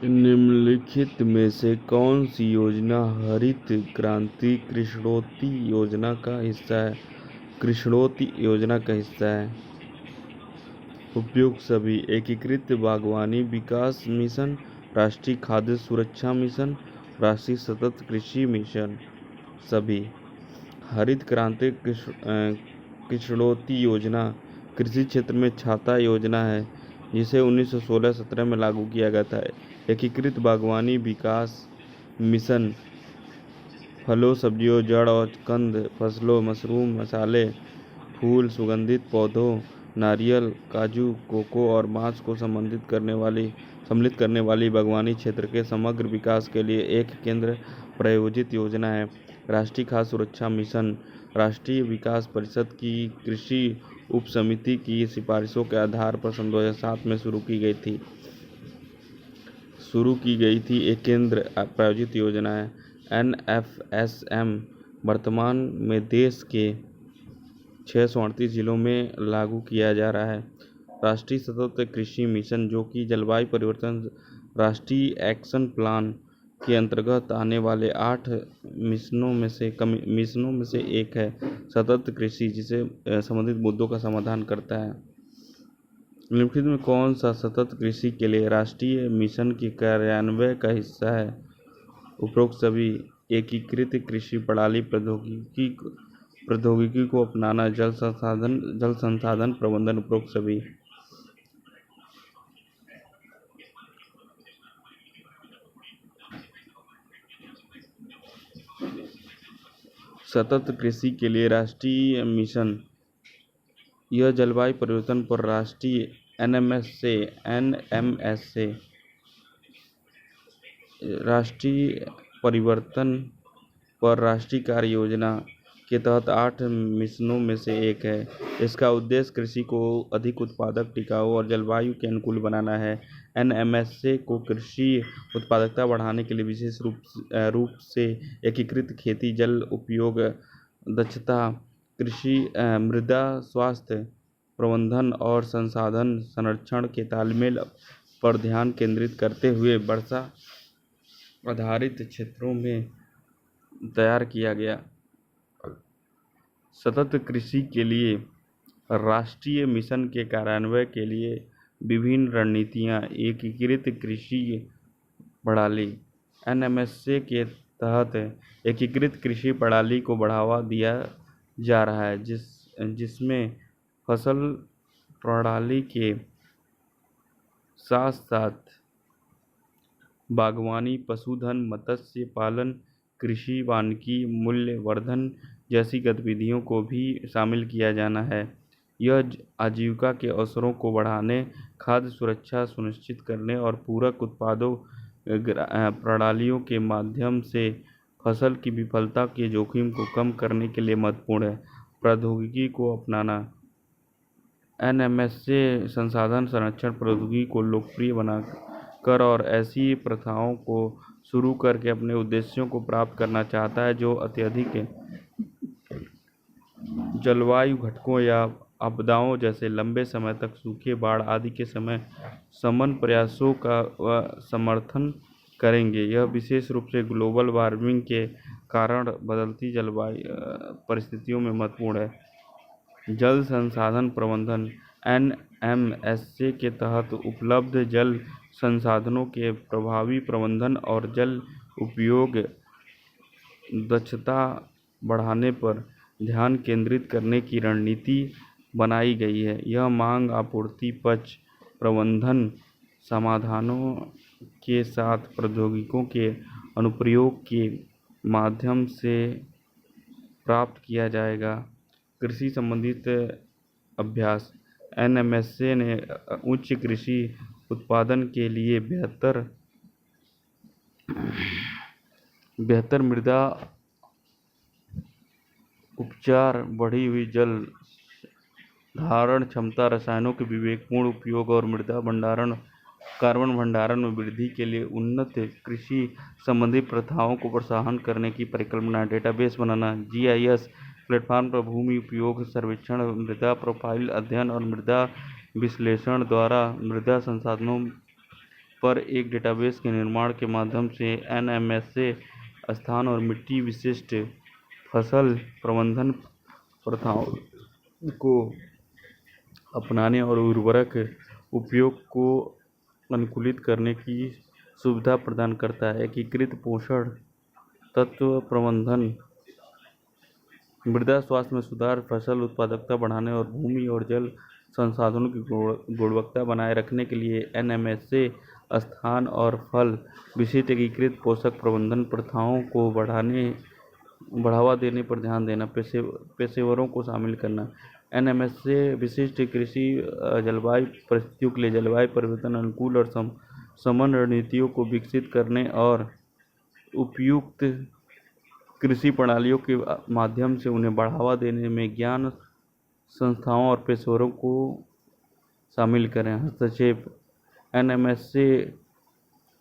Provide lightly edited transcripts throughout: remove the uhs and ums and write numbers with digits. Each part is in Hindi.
निम्नलिखित में से कौन सी योजना हरित क्रांति कृष्णोत्ति योजना का हिस्सा है? कृष्णोत्ति योजना का हिस्सा है। उपयुक्त सभी: एकीकृत बागवानी विकास मिशन, राष्ट्रीय खाद्य सुरक्षा मिशन, राष्ट्रीय सतत कृषि मिशन। सभी। हरित क्रांति कृष्णोत्ति योजना कृषि क्षेत्र में छाता योजना है जिसे 1916-17 में लागू किया गया था। एकीकृत बागवानी विकास मिशन फलों, सब्जियों, जड़ और कंद फसलों, मशरूम, मसाले, फूल, सुगंधित पौधों, नारियल, काजू, कोको और मांस को सम्मिलित करने वाली बागवानी क्षेत्र के समग्र विकास के लिए एक केंद्र प्रायोजित योजना है। राष्ट्रीय खाद्य सुरक्षा मिशन राष्ट्रीय विकास परिषद की कृषि उप समिति की सिफारिशों के आधार पर सन 2007 में शुरू की गई थी एक केंद्र प्रायोजित योजना है। NFSM वर्तमान में देश के 638 जिलों में लागू किया जा रहा है। राष्ट्रीय सतत कृषि मिशन, जो कि जलवायु परिवर्तन राष्ट्रीय एक्शन प्लान के अंतर्गत आने वाले 8 मिशनों में से एक है। सतत कृषि जिसे संबंधित मुद्दों का समाधान करता है। निम्नलिखित में कौन सा सतत कृषि के लिए राष्ट्रीय मिशन के कार्यान्वयन का हिस्सा है? उपरोक्त सभी। एकीकृत कृषि प्रणाली प्रौद्योगिकी को अपनाना, जल संसाधन प्रबंधन। उपरोक्त सभी। सतत कृषि के लिए राष्ट्रीय मिशन यह जलवायु परिवर्तन पर राष्ट्रीय NMS से राष्ट्रीय परिवर्तन पर राष्ट्रीय कार्य योजना के तहत 8 मिशनों में से एक है। इसका उद्देश्य कृषि को अधिक उत्पादक, टिकाऊ और जलवायु के अनुकूल बनाना है। NMS को कृषि उत्पादकता बढ़ाने के लिए विशेष रूप से एकीकृत खेती, जल उपयोग दक्षता, कृषि मृदा स्वास्थ्य प्रबंधन और संसाधन संरक्षण के तालमेल पर ध्यान केंद्रित करते हुए वर्षा आधारित क्षेत्रों में तैयार किया गया। सतत कृषि के लिए राष्ट्रीय मिशन के कार्यान्वयन के लिए विभिन्न रणनीतियां। एकीकृत कृषि प्रणाली NMS के तहत एकीकृत कृषि प्रणाली को बढ़ावा दिया जा रहा है जिसमें फसल प्रणाली के साथ साथ बागवानी, पशुधन, मत्स्य पालन, कृषि वानिकी, मूल्य वर्धन जैसी गतिविधियों को भी शामिल किया जाना है। यह आजीविका के अवसरों को बढ़ाने, खाद्य सुरक्षा सुनिश्चित करने और पूरक उत्पादों प्रणालियों के माध्यम से फसल की विफलता के जोखिम को कम करने के लिए महत्वपूर्ण है। प्रौद्योगिकी को अपनाना NMS संसाधन संरक्षण प्रौद्योगिकी को लोकप्रिय बनाकर और ऐसी प्रथाओं को शुरू करके अपने उद्देश्यों को प्राप्त करना चाहता है जो अत्यधिक जलवायु घटकों या आपदाओं जैसे लंबे समय तक सूखे, बाढ़ आदि के समय समन्वय प्रयासों का समर्थन करेंगे। यह विशेष रूप से ग्लोबल वार्मिंग के कारण बदलती जलवायु परिस्थितियों में महत्वपूर्ण है। जल संसाधन प्रबंधन NMS के तहत उपलब्ध जल संसाधनों के प्रभावी प्रबंधन और जल उपयोग दक्षता बढ़ाने पर ध्यान केंद्रित करने की रणनीति बनाई गई है। यह मांग आपूर्ति पक्ष प्रबंधन समाधानों के साथ प्रौद्योगिकियों के अनुप्रयोग के माध्यम से प्राप्त किया जाएगा। कृषि संबंधित अभ्यास NMS ने उच्च कृषि उत्पादन के लिए बेहतर मृदा उपचार, बढ़ी हुई जल धारण क्षमता, रसायनों के विवेकपूर्ण उपयोग और मृदा कार्बन भंडारण में वृद्धि के लिए उन्नत कृषि संबंधी प्रथाओं को प्रोत्साहन करने की परिकल्पना। डेटाबेस बनाना GIS प्लेटफॉर्म पर भूमि उपयोग सर्वेक्षण, मृदा प्रोफाइल अध्ययन और मृदा विश्लेषण द्वारा मृदा संसाधनों पर एक डेटाबेस के निर्माण के माध्यम से एनएमएसए स्थान और मिट्टी विशिष्ट फसल प्रबंधन प्रथाओं को अपनाने और उर्वरक उपयोग को अनुकूलित करने की सुविधा प्रदान करता है। एकीकृत पोषण तत्व प्रबंधन मृदा स्वास्थ्य में सुधार, फसल उत्पादकता बढ़ाने और भूमि और जल संसाधनों की गुणवत्ता बनाए रखने के लिए एनएमएसए स्थान और फल विशिष्ट एकीकृत पोषक प्रबंधन प्रथाओं को बढ़ावा देने पर ध्यान देना, पेशेवरों को शामिल करना। एनएमएसए विशिष्ट कृषि जलवायु परिस्थितियों के लिए जलवायु परिवर्तन अनुकूल और समन रणनीतियों को विकसित करने और उपयुक्त कृषि प्रणालियों के माध्यम से उन्हें बढ़ावा देने में ज्ञान संस्थाओं और पेशेवरों को शामिल करें। हस्तक्षेप एनएमएसए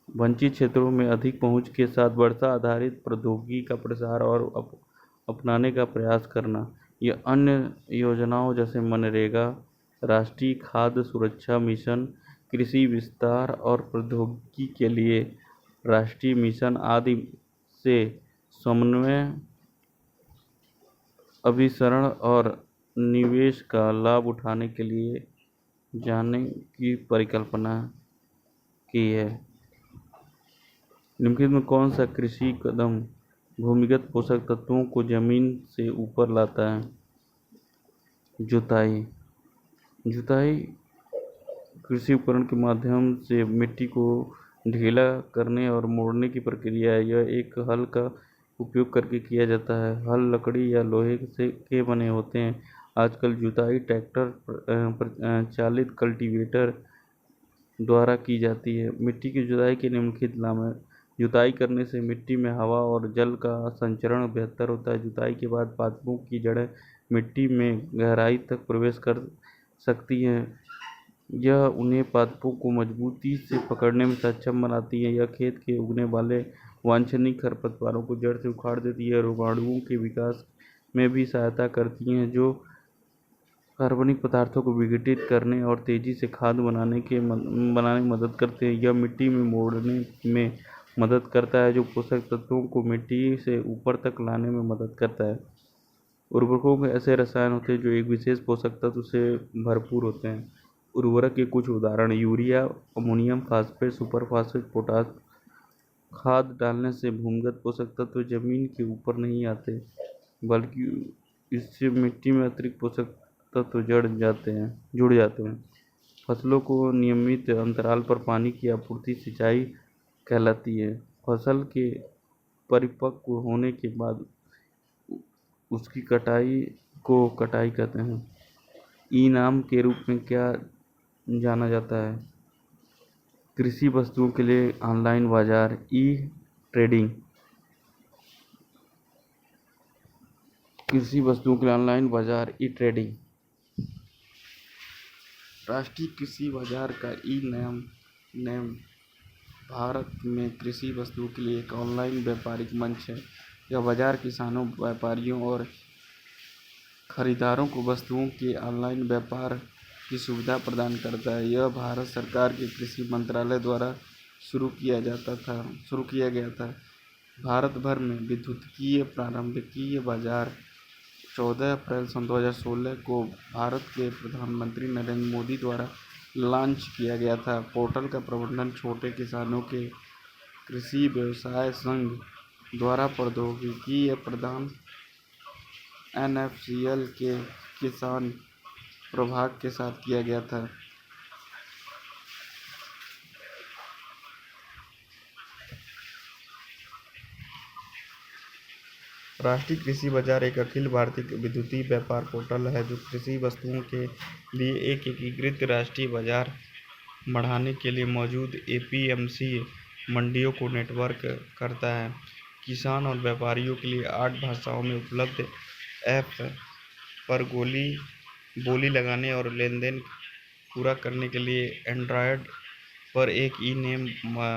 वंचित क्षेत्रों में अधिक पहुंच के साथ वर्षा आधारित प्रौद्योगिकी का प्रसार और अपनाने का प्रयास करना। यह अन्य योजनाओं जैसे मनरेगा, राष्ट्रीय खाद्य सुरक्षा मिशन, कृषि विस्तार और प्रौद्योगिकी के लिए राष्ट्रीय मिशन आदि से समन्वय, अभिसरण और निवेश का लाभ उठाने के लिए जाने की परिकल्पना की है। निम्नलिखित में कौन सा कृषि कदम भूमिगत पोषक तत्वों को जमीन से ऊपर लाता है? जुताई। जुताई कृषि उपकरण के माध्यम से मिट्टी को ढीला करने और मोड़ने की प्रक्रिया है। यह एक हल का उपयोग करके किया जाता है। हल लकड़ी या लोहे के बने होते हैं। आजकल जुताई ट्रैक्टर चालित कल्टीवेटर द्वारा की जाती है। मिट्टी की जुताई के निम्नलिखित लाभ हैं। जुताई करने से मिट्टी में हवा और जल का संचरण बेहतर होता है। जुताई के बाद पादपों की जड़ें मिट्टी में गहराई तक प्रवेश कर सकती हैं। यह उन्हें पादपों को मजबूती से पकड़ने में सक्षम बनाती है। यह खेत के उगने वाले वांछनीय खरपतवारों को जड़ से उखाड़ देती है। रोगाणुओं के विकास में भी सहायता करती हैं, जो कार्बनिक पदार्थों को विघटित करने और तेजी से खाद बनाने में मदद करते हैं। यह मिट्टी में मोड़ने में मदद करता है, जो पोषक तत्वों को मिट्टी से ऊपर तक लाने में मदद करता है। उर्वरकों में ऐसे रसायन होते हैं जो एक विशेष पोषक तत्व से भरपूर होते हैं। उर्वरक के कुछ उदाहरण urea, ammonium phosphate, super phosphate, potash. खाद डालने से भूमिगत पोषक तत्व जमीन के ऊपर नहीं आते, बल्कि इससे मिट्टी में अतिरिक्त पोषक तत्व जुड़ जाते हैं। फसलों को नियमित अंतराल पर पानी की आपूर्ति सिंचाई कहलाती है। फसल के परिपक्व होने के बाद उसकी कटाई को कटाई कहते हैं। ई नाम के रूप में क्या जाना जाता है? कृषि वस्तुओं के लिए ऑनलाइन बाजार, ई ट्रेडिंग। कृषि वस्तुओं के लिए ऑनलाइन बाजार, ई ट्रेडिंग। राष्ट्रीय कृषि बाजार का ई नाम भारत में कृषि वस्तुओं के लिए एक ऑनलाइन व्यापारिक मंच है। यह बाजार किसानों, व्यापारियों और खरीदारों को वस्तुओं के ऑनलाइन व्यापार की सुविधा प्रदान करता है। यह भारत सरकार के कृषि मंत्रालय द्वारा शुरू किया गया था। भारत भर में विद्युतीय प्रारंभिकीय बाजार 14 अप्रैल सन 2016 को भारत के प्रधानमंत्री नरेंद्र मोदी द्वारा लॉन्च किया गया था। पोर्टल का प्रबंधन छोटे किसानों के कृषि व्यवसाय संघ द्वारा प्रौद्योगिकी प्रदान एनएफसीएल के किसान प्रभाग के साथ किया गया था। राष्ट्रीय कृषि बाजार एक अखिल भारतीय विद्युतीय व्यापार पोर्टल है, जो कृषि वस्तुओं के लिए एक एकीकृत राष्ट्रीय बाजार बढ़ाने के लिए मौजूद एपीएमसी मंडियों को नेटवर्क करता है। किसान और व्यापारियों के लिए 8 भाषाओं में उपलब्ध ऐप पर बोली लगाने और लेनदेन पूरा करने के लिए एंड्रॉयड पर एक ई-नेम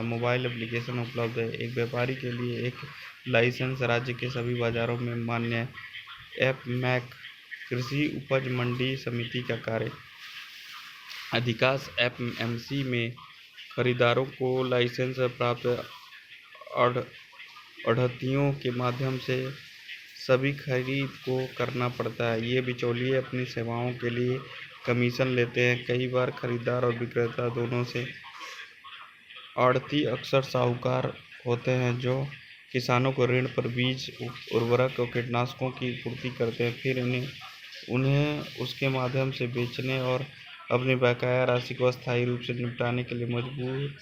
मोबाइल एप्लीकेशन उपलब्ध है। एक व्यापारी के लिए एक लाइसेंस राज्य के सभी बाजारों में मान्य ऐप मैक कृषि उपज मंडी समिति का कार्य। अधिकांश एपीएमसी में खरीदारों को लाइसेंस प्राप्त आढ़- आढ़तियों के माध्यम से सभी खरीद को करना पड़ता है। ये बिचौलिए अपनी सेवाओं के लिए कमीशन लेते हैं। कई बार खरीदार और विक्रेता दोनों से आढ़ती अक्सर साहूकार होते हैं जो किसानों को ऋण पर बीज, उर्वरक और कीटनाशकों की आपूर्ति करते हैं, फिर उन्हें उसके माध्यम से बेचने और अपनी बकाया राशि को अस्थायी रूप से निपटाने के लिए मजबूर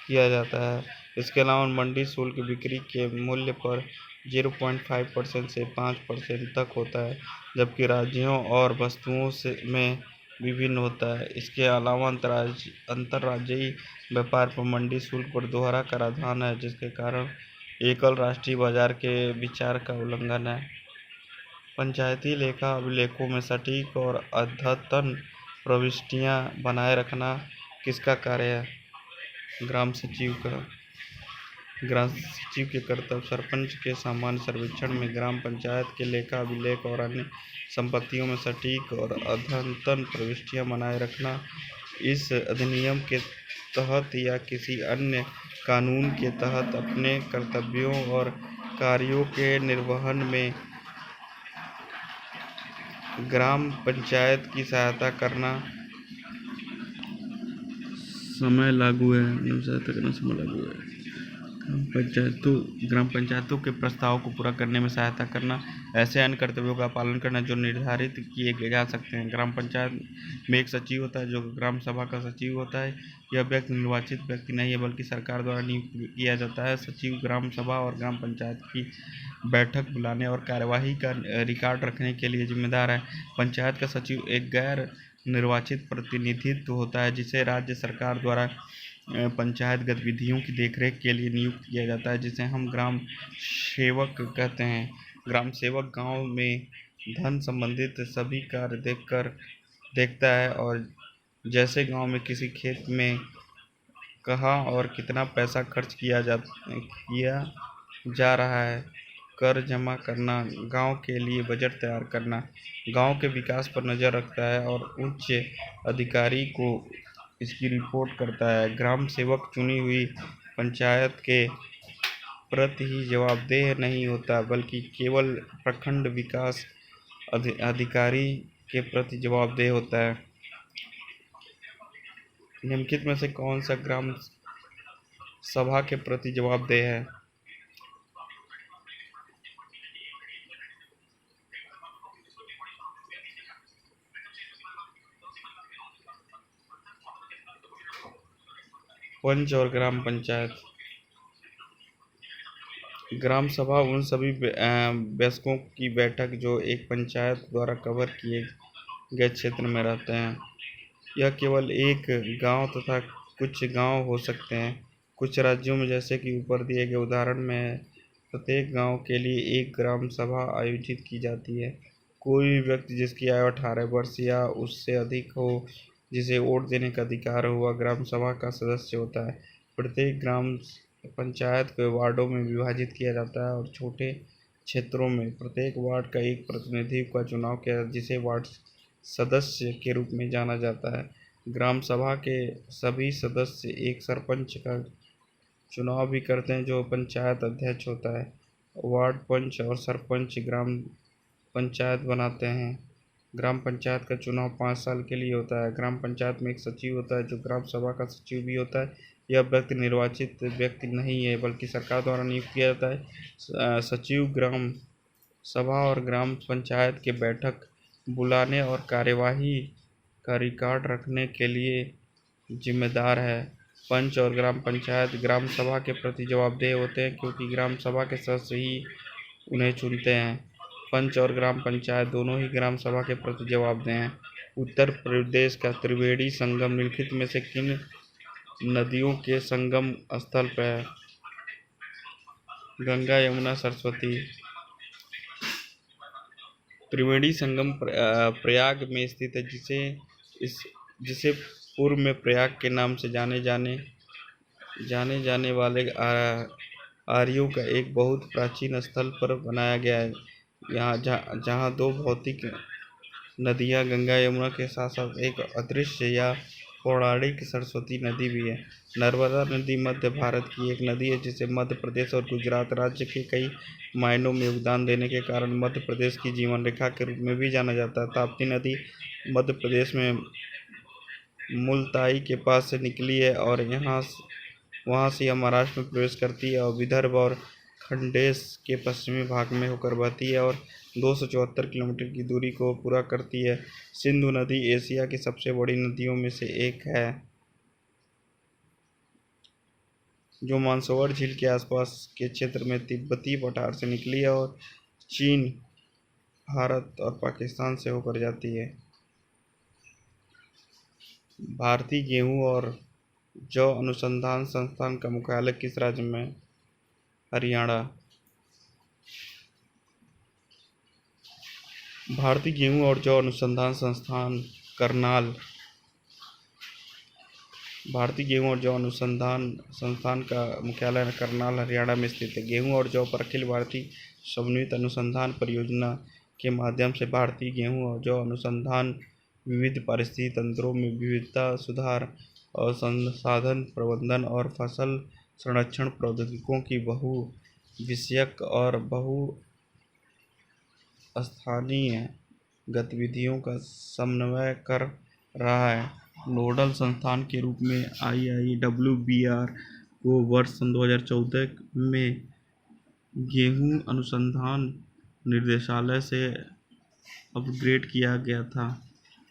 किया जाता है। इसके अलावा मंडी शुल्क बिक्री के मूल्य पर 0.5% से 5% तक होता है, जबकि राज्यों और वस्तुओं में विभिन्न होता है। इसके अलावा अंतर्राज्यीय व्यापार पर मंडी शुल्क पर दोहरा कराधान है, जिसके कारण एकल राष्ट्रीय बाजार के विचार का उल्लंघन है। पंचायती लेखा अभिलेखों में सटीक और अद्यतन प्रविष्टियां बनाए रखना किसका कार्य है? ग्राम सचिव का। ग्राम सचिव के कर्तव्य सरपंच के सामान्य सर्वेक्षण में ग्राम पंचायत के लेखा अभिलेख और अन्य संपत्तियों में सटीक और अद्यतन प्रविष्टियां बनाए रखना इस अधिनियम के तहत या किसी अन्य कानून के तहत अपने कर्तव्यों और कार्यों के निर्वहन में ग्राम पंचायत की सहायता करना समय लागू है। ग्राम पंचायतों के प्रस्ताव को पूरा करने में सहायता करना, ऐसे अन्य कर्तव्यों का पालन करना जो निर्धारित किए जा सकते हैं। ग्राम पंचायत में एक सचिव होता है जो ग्राम सभा का सचिव होता है। यह व्यक्ति निर्वाचित व्यक्ति नहीं है बल्कि सरकार द्वारा नियुक्त किया जाता है। सचिव ग्राम सभा और ग्राम पंचायत की बैठक बुलाने और कार्यवाही का रिकॉर्ड रखने के लिए जिम्मेदार है। पंचायत का सचिव एक गैर निर्वाचित प्रतिनिधित्व होता है जिसे राज्य सरकार द्वारा पंचायत गतिविधियों की देखरेख के लिए नियुक्त किया जाता है, जिसे हम ग्राम सेवक कहते हैं। ग्राम सेवक गांव में धन संबंधित सभी कार्य देखता है और जैसे गांव में किसी खेत में कहाँ और कितना पैसा खर्च किया जा रहा है, कर जमा करना, गांव के लिए बजट तैयार करना, गांव के विकास पर नज़र रखता है और उच्च अधिकारी को इसकी रिपोर्ट करता है। ग्राम सेवक चुनी हुई पंचायत के प्रति ही जवाबदेह नहीं होता बल्कि केवल प्रखंड विकास अधिकारी के प्रति जवाबदेह होता है। निम्नलिखित में से कौन सा ग्राम सभा के प्रति जवाबदेह है? पंच और ग्राम पंचायत। ग्राम सभा उन सभी वयस्कों की बैठक जो एक पंचायत द्वारा कवर किए गए क्षेत्र में रहते हैं। यह केवल एक गांव तथा कुछ गांव हो सकते हैं। कुछ राज्यों में, जैसे कि ऊपर दिए गए उदाहरण में, प्रत्येक गांव के लिए एक ग्राम सभा आयोजित की जाती है। कोई भी व्यक्ति जिसकी आयु 18 वर्ष या उससे अधिक हो, जिसे वोट देने का अधिकार हुआ, ग्राम सभा का सदस्य होता है। प्रत्येक ग्राम पंचायत को वार्डों में विभाजित किया जाता है और छोटे क्षेत्रों में प्रत्येक वार्ड का एक प्रतिनिधि का चुनाव किया जाता है, जिसे वार्ड सदस्य के रूप में जाना जाता है। ग्राम सभा के सभी सदस्य एक सरपंच का चुनाव भी करते हैं जो पंचायत अध्यक्ष होता है। वार्ड पंच और सरपंच ग्राम पंचायत बनाते हैं। ग्राम पंचायत का चुनाव 5 साल के लिए होता है। ग्राम पंचायत में एक सचिव होता है जो ग्राम सभा का सचिव भी होता है। यह व्यक्ति निर्वाचित व्यक्ति नहीं है बल्कि सरकार द्वारा नियुक्त किया जाता है। सचिव ग्राम सभा और ग्राम पंचायत के बैठक बुलाने और कार्यवाही का रिकॉर्ड रखने के लिए जिम्मेदार है। पंच और ग्राम पंचायत ग्राम सभा के प्रति जवाबदेह होते हैं क्योंकि ग्राम सभा के सदस्य ही उन्हें चुनते हैं। पंच और ग्राम पंचायत दोनों ही ग्राम सभा के प्रति जवाबदेह हैं। उत्तर प्रदेश का त्रिवेणी संगम निम्नलिखित में से किन नदियों के संगम स्थल पर है? गंगा, यमुना, सरस्वती। त्रिवेणी संगम प्रयाग में स्थित है, जिसे पूर्व में प्रयाग के नाम से जाने जाने वाले आर्यों का एक बहुत प्राचीन स्थल पर बनाया गया है। यहाँ जहाँ दो भौतिक नदियाँ गंगा यमुना के साथ साथ एक अदृश्य या पौराणिक सरस्वती नदी भी है। नर्मदा नदी मध्य भारत की एक नदी है जिसे मध्य प्रदेश और गुजरात राज्य के कई मायनों में योगदान देने के कारण मध्य प्रदेश की जीवन रेखा के रूप में भी जाना जाता है। ताप्ती नदी मध्य प्रदेश में मुलताई के पास से निकली है और वहाँ से यह महाराष्ट्र में प्रवेश करती है और विदर्भ और खंडेश के पश्चिमी भाग में होकर बहती है और 274 किलोमीटर की दूरी को पूरा करती है। सिंधु नदी एशिया की सबसे बड़ी नदियों में से एक है, जो मानसरोवर झील के आसपास के क्षेत्र में तिब्बती पठार से निकली है और चीन, भारत और पाकिस्तान से होकर जाती है। भारतीय गेहूं और जौ अनुसंधान संस्थान का मुख्यालय किस राज्य में? हरियाणा। भारतीय गेहूं और जौ अनुसंधान संस्थान करनाल। भारतीय गेहूं और जौ अनुसंधान संस्थान का मुख्यालय करनाल, हरियाणा में स्थित है। गेहूं और जौ पर अखिल भारतीय समन्वित अनुसंधान परियोजना के माध्यम से भारतीय गेहूं और जौ अनुसंधान विविध पारिस्थितिक तंत्रों में विविधता सुधार और संसाधन प्रबंधन और फसल संरक्षण प्रौद्योगिकियों की बहु विषयक और बहुस्थानीय गतिविधियों का समन्वय कर रहा है। नोडल संस्थान के रूप में IIWBR को वर्ष 2014 में गेहूं अनुसंधान निर्देशालय से अपग्रेड किया गया था।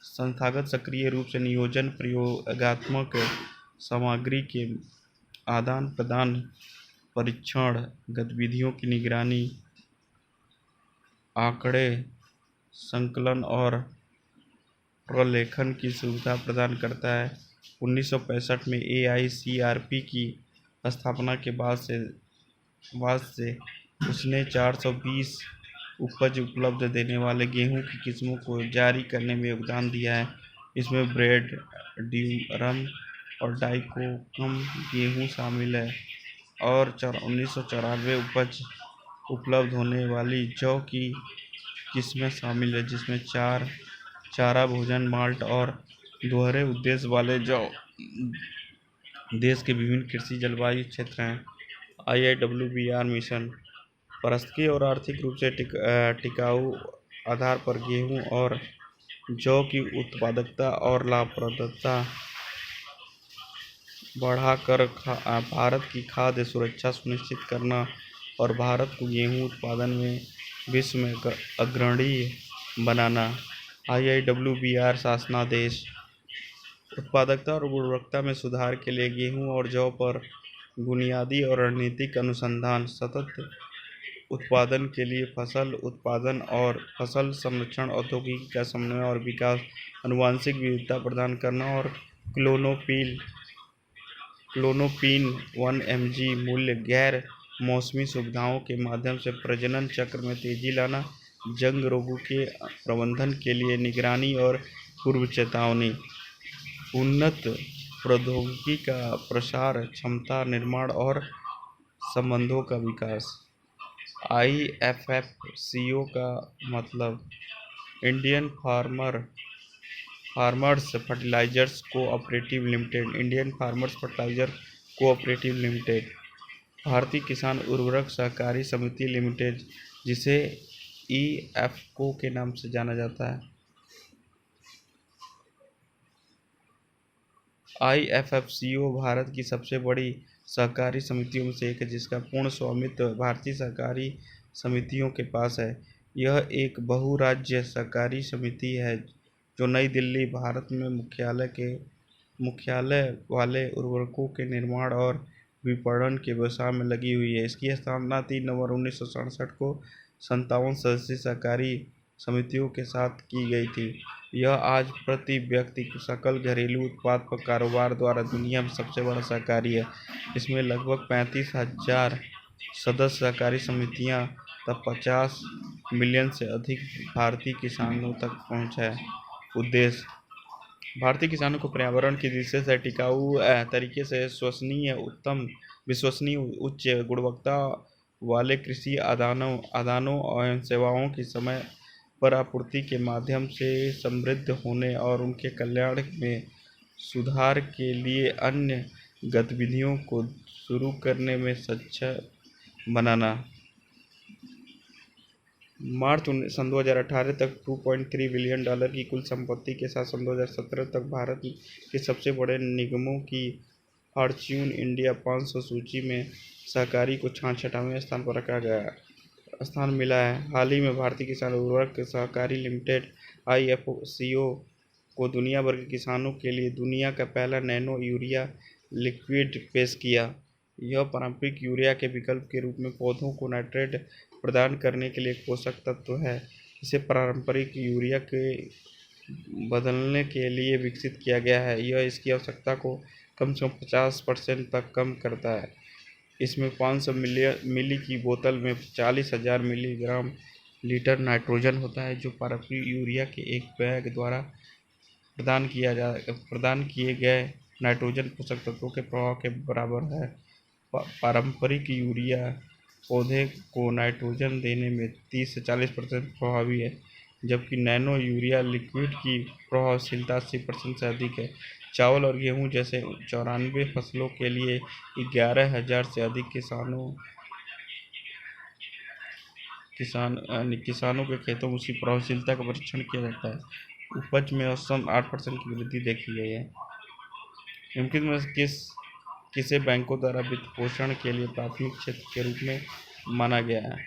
संस्थागत सक्रिय रूप से नियोजन, प्रयोगात्मक सामग्री के आदान प्रदान, परीक्षण गतिविधियों की निगरानी, आंकड़े संकलन और प्रलेखन की सुविधा प्रदान करता है। 1965 में AICRP की स्थापना के बाद से उसने 420 उपज उपलब्ध देने वाले गेहूं की किस्मों को जारी करने में योगदान दिया है। इसमें ब्रेड, ड्यूरम और डाइकोकम गेहूं शामिल है और 1994 उपज उपलब्ध होने वाली जौ की किस्में शामिल है, जिसमें चारा भोजन माल्ट और दोहरे उद्देश्य वाले जौ देश के विभिन्न कृषि जलवायु क्षेत्र हैं। IIWBR मिशन पारिस्थितिक और आर्थिक रूप से टिकाऊ आधार पर गेहूं और जौ की उत्पादकता और लाभप्रदता बढ़ाकर भारत की खाद्य सुरक्षा सुनिश्चित करना और भारत को गेहूं उत्पादन में विश्व में अग्रणी बनाना। IIWBR शासनादेश उत्पादकता और गुणवत्ता में सुधार के लिए गेहूं और जौ पर बुनियादी और रणनीतिक अनुसंधान, सतत उत्पादन के लिए फसल उत्पादन और फसल संरक्षण, औद्योगिकी का समन्वय और विकास, आनुवंशिक विविधता प्रदान करना और क्लोनोपिन 1 mg मूल्य गैर मौसमी सुविधाओं के माध्यम से प्रजनन चक्र में तेजी लाना, जंग रोगों के प्रबंधन के लिए निगरानी और पूर्व चेतावनी, उन्नत प्रौद्योगिकी का प्रसार, क्षमता निर्माण और संबंधों का विकास। IFFCO का मतलब Indian farmers fertilisers cooperative limited, Indian farmers fertiliser cooperative limited, भारतीय किसान उर्वरक सहकारी समिति लिमिटेड, जिसे IFFCO के नाम से जाना जाता है। IFFCO भारत की सबसे बड़ी सहकारी समितियों में से एक है, जिसका पूर्ण स्वामित्व भारतीय सहकारी समितियों के पास है। यह एक बहुराज्य सहकारी समिति है जो नई दिल्ली, भारत में मुख्यालय वाले उर्वरकों के निर्माण और विपणन के व्यवसाय में लगी हुई है। इसकी स्थापना 3 नवंबर 1967 को 57 सदस्यीय सहकारी समितियों के साथ की गई थी। यह आज प्रति व्यक्ति सकल घरेलू उत्पाद पर कारोबार द्वारा दुनिया में सबसे बड़ा सहकारी है। इसमें लगभग 35,000 सदस्य सहकारी समितियां तब 50 मिलियन से अधिक भारतीय किसानों तक पहुंच है। उद्देश्य भारतीय किसानों को पर्यावरण की दृष्टि से टिकाऊ तरीके से विश्वसनीय उच्च गुणवत्ता वाले कृषि आदानों और सेवाओं की समय पर आपूर्ति के माध्यम से समृद्ध होने और उनके कल्याण में सुधार के लिए अन्य गतिविधियों को शुरू करने में सक्षम बनाना। मार्च सन 2018 तक $2.3 बिलियन की कुल संपत्ति के साथ सन 2017 तक भारत के सबसे बड़े निगमों की फॉर्च्यून इंडिया 500 सूची में सहकारी को 66वें स्थान मिला है। हाल ही में भारतीय किसान उर्वरक सहकारी लिमिटेड (IFCO) को दुनिया भर के किसानों के लिए दुनिया का पहला नैनो यूरिया लिक्विड पेश किया। यह पारंपरिक यूरिया के विकल्प के रूप में पौधों को नाइट्रेट प्रदान करने के लिए एक पोषक तत्व है। इसे पारंपरिक यूरिया के बदलने के लिए विकसित किया गया है। यह इसकी आवश्यकता को कम से कम 50% तक कम करता है। इसमें 500 मिली की बोतल में 40,000 मिलीग्राम लीटर नाइट्रोजन होता है, जो पारंपरिक यूरिया के एक बैग द्वारा प्रदान किए गए नाइट्रोजन पोषक तत्वों के प्रभाव के बराबर है। पारंपरिक यूरिया पौधे को नाइट्रोजन देने में 30 से 40% प्रभावी है, जबकि नैनो यूरिया लिक्विड की प्रभावशीलता 80% से अधिक है। चावल और गेहूं जैसे 94 फसलों के लिए 11,000 से अधिक किसानों के खेतों में उसकी प्रभावशीलता का परीक्षण किया जाता है। उपज में औसतन 8% की वृद्धि देखी गई है। निम्नलिखित में किसे बैंकों द्वारा वित्त पोषण के लिए प्राथमिक क्षेत्र के रूप में माना गया है?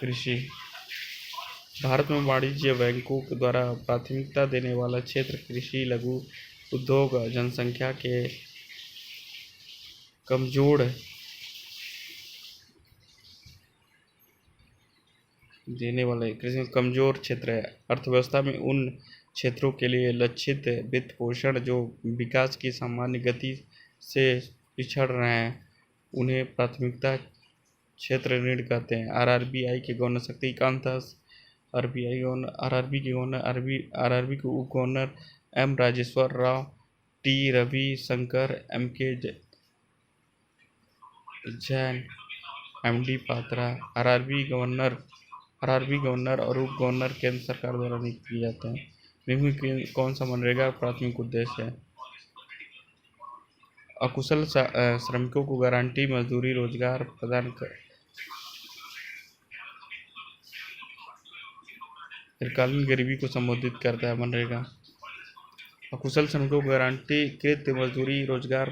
कृषि। भारत में वाणिज्य बैंकों द्वारा प्राथमिकता देने वाला क्षेत्र कृषि, लघु उद्योग, जनसंख्या के कमजोर देने वाले कृषि में कमजोर क्षेत्र है। अर्थव्यवस्था में उन क्षेत्रों के लिए लक्षित वित्त पोषण जो विकास की सामान्य गति से पिछड़ रहे हैं, उन्हें प्राथमिकता क्षेत्र ऋण कहते हैं। आरआरबी के गवर्नर शक्तिकांत दास, आरआरबी के उप governor M Rajeshwar Rao, T Ravishankar, M K. Jain, M D. Patra RRB governor और उप गवर्नर केंद्र सरकार द्वारा नियुक्त किए जाते हैं। निम्न में कौन सा मनरेगा का प्राथमिक उद्देश्य है? अकुशल श्रमिकों को गारंटी मजदूरी रोजगार प्रदान कर दीर्घकालीन गरीबी को संबोधित करता है। मनरेगा अकुशल श्रमिकों को गारंटीकृत मजदूरी रोजगार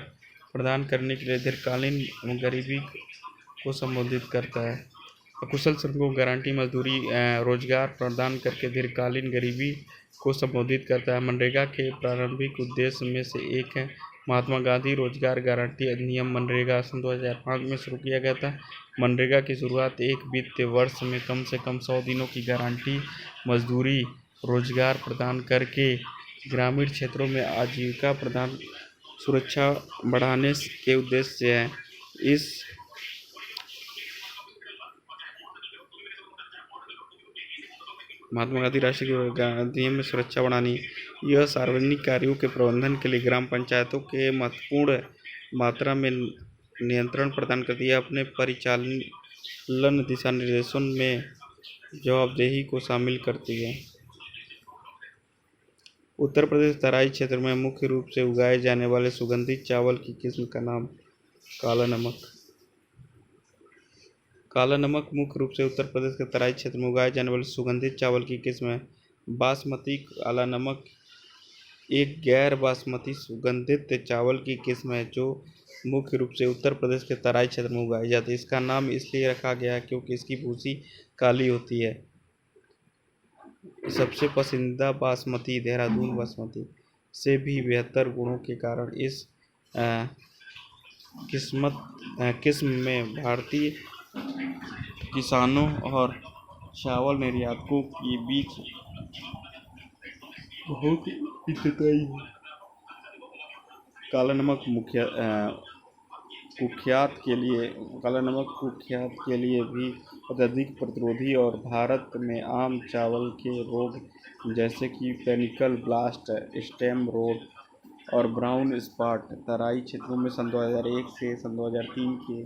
प्रदान करने के लिए दीर्घकालीन गरीबी को संबोधित करता है। अकुशल श्रमिकों को गारंटी मजदूरी रोजगार प्रदान करके दीर्घकालीन गरीबी को संबोधित करता है। मनरेगा के प्रारंभिक उद्देश्य में से एक है महात्मा गांधी रोजगार गारंटी अधिनियम। मनरेगा सन 2005 में शुरू किया गया था। मनरेगा की शुरुआत एक वित्तीय वर्ष में कम से कम 100 दिनों की गारंटी मजदूरी रोजगार प्रदान करके ग्रामीण क्षेत्रों में आजीविका प्रदान सुरक्षा बढ़ाने के उद्देश्य से है। इस महात्मा गांधी राष्ट्रीय अधिनियम में सुरक्षा बढ़ानी। यह सार्वजनिक कार्यों के प्रबंधन के लिए ग्राम पंचायतों के महत्वपूर्ण मात्रा में नियंत्रण प्रदान करती है। अपने परिचालन दिशा निर्देशों में जवाबदेही को शामिल करती है। उत्तर प्रदेश तराई क्षेत्र में मुख्य रूप से उगाए जाने वाले सुगंधित चावल की किस्म का नाम? काला नमक। काला नमक मुख्य रूप से उत्तर प्रदेश के तराई क्षेत्र में उगाए जाने वाले सुगंधित चावल की किस्म है। बासमती काला नमक एक गैर बासमती सुगंधित चावल की किस्म है जो मुख्य रूप से उत्तर प्रदेश के तराई क्षेत्र में उगाई जाती है। इसका नाम इसलिए रखा गया है क्योंकि इसकी भूसी काली होती है। सबसे पसंदीदा बासमती देहरादून बासमती से भी बेहतर गुणों के कारण इस किस्म में भारतीय किसानों और चावल निर्यातकों के बीच बहुत हितताई है। काला नमक कुख्यात के लिए भी अत्यधिक प्रतिरोधी और भारत में आम चावल के रोग जैसे कि पेनिकल ब्लास्ट, स्टेम रोट और ब्राउन स्पॉट तराई क्षेत्रों में सन 2001 से सन 2003 के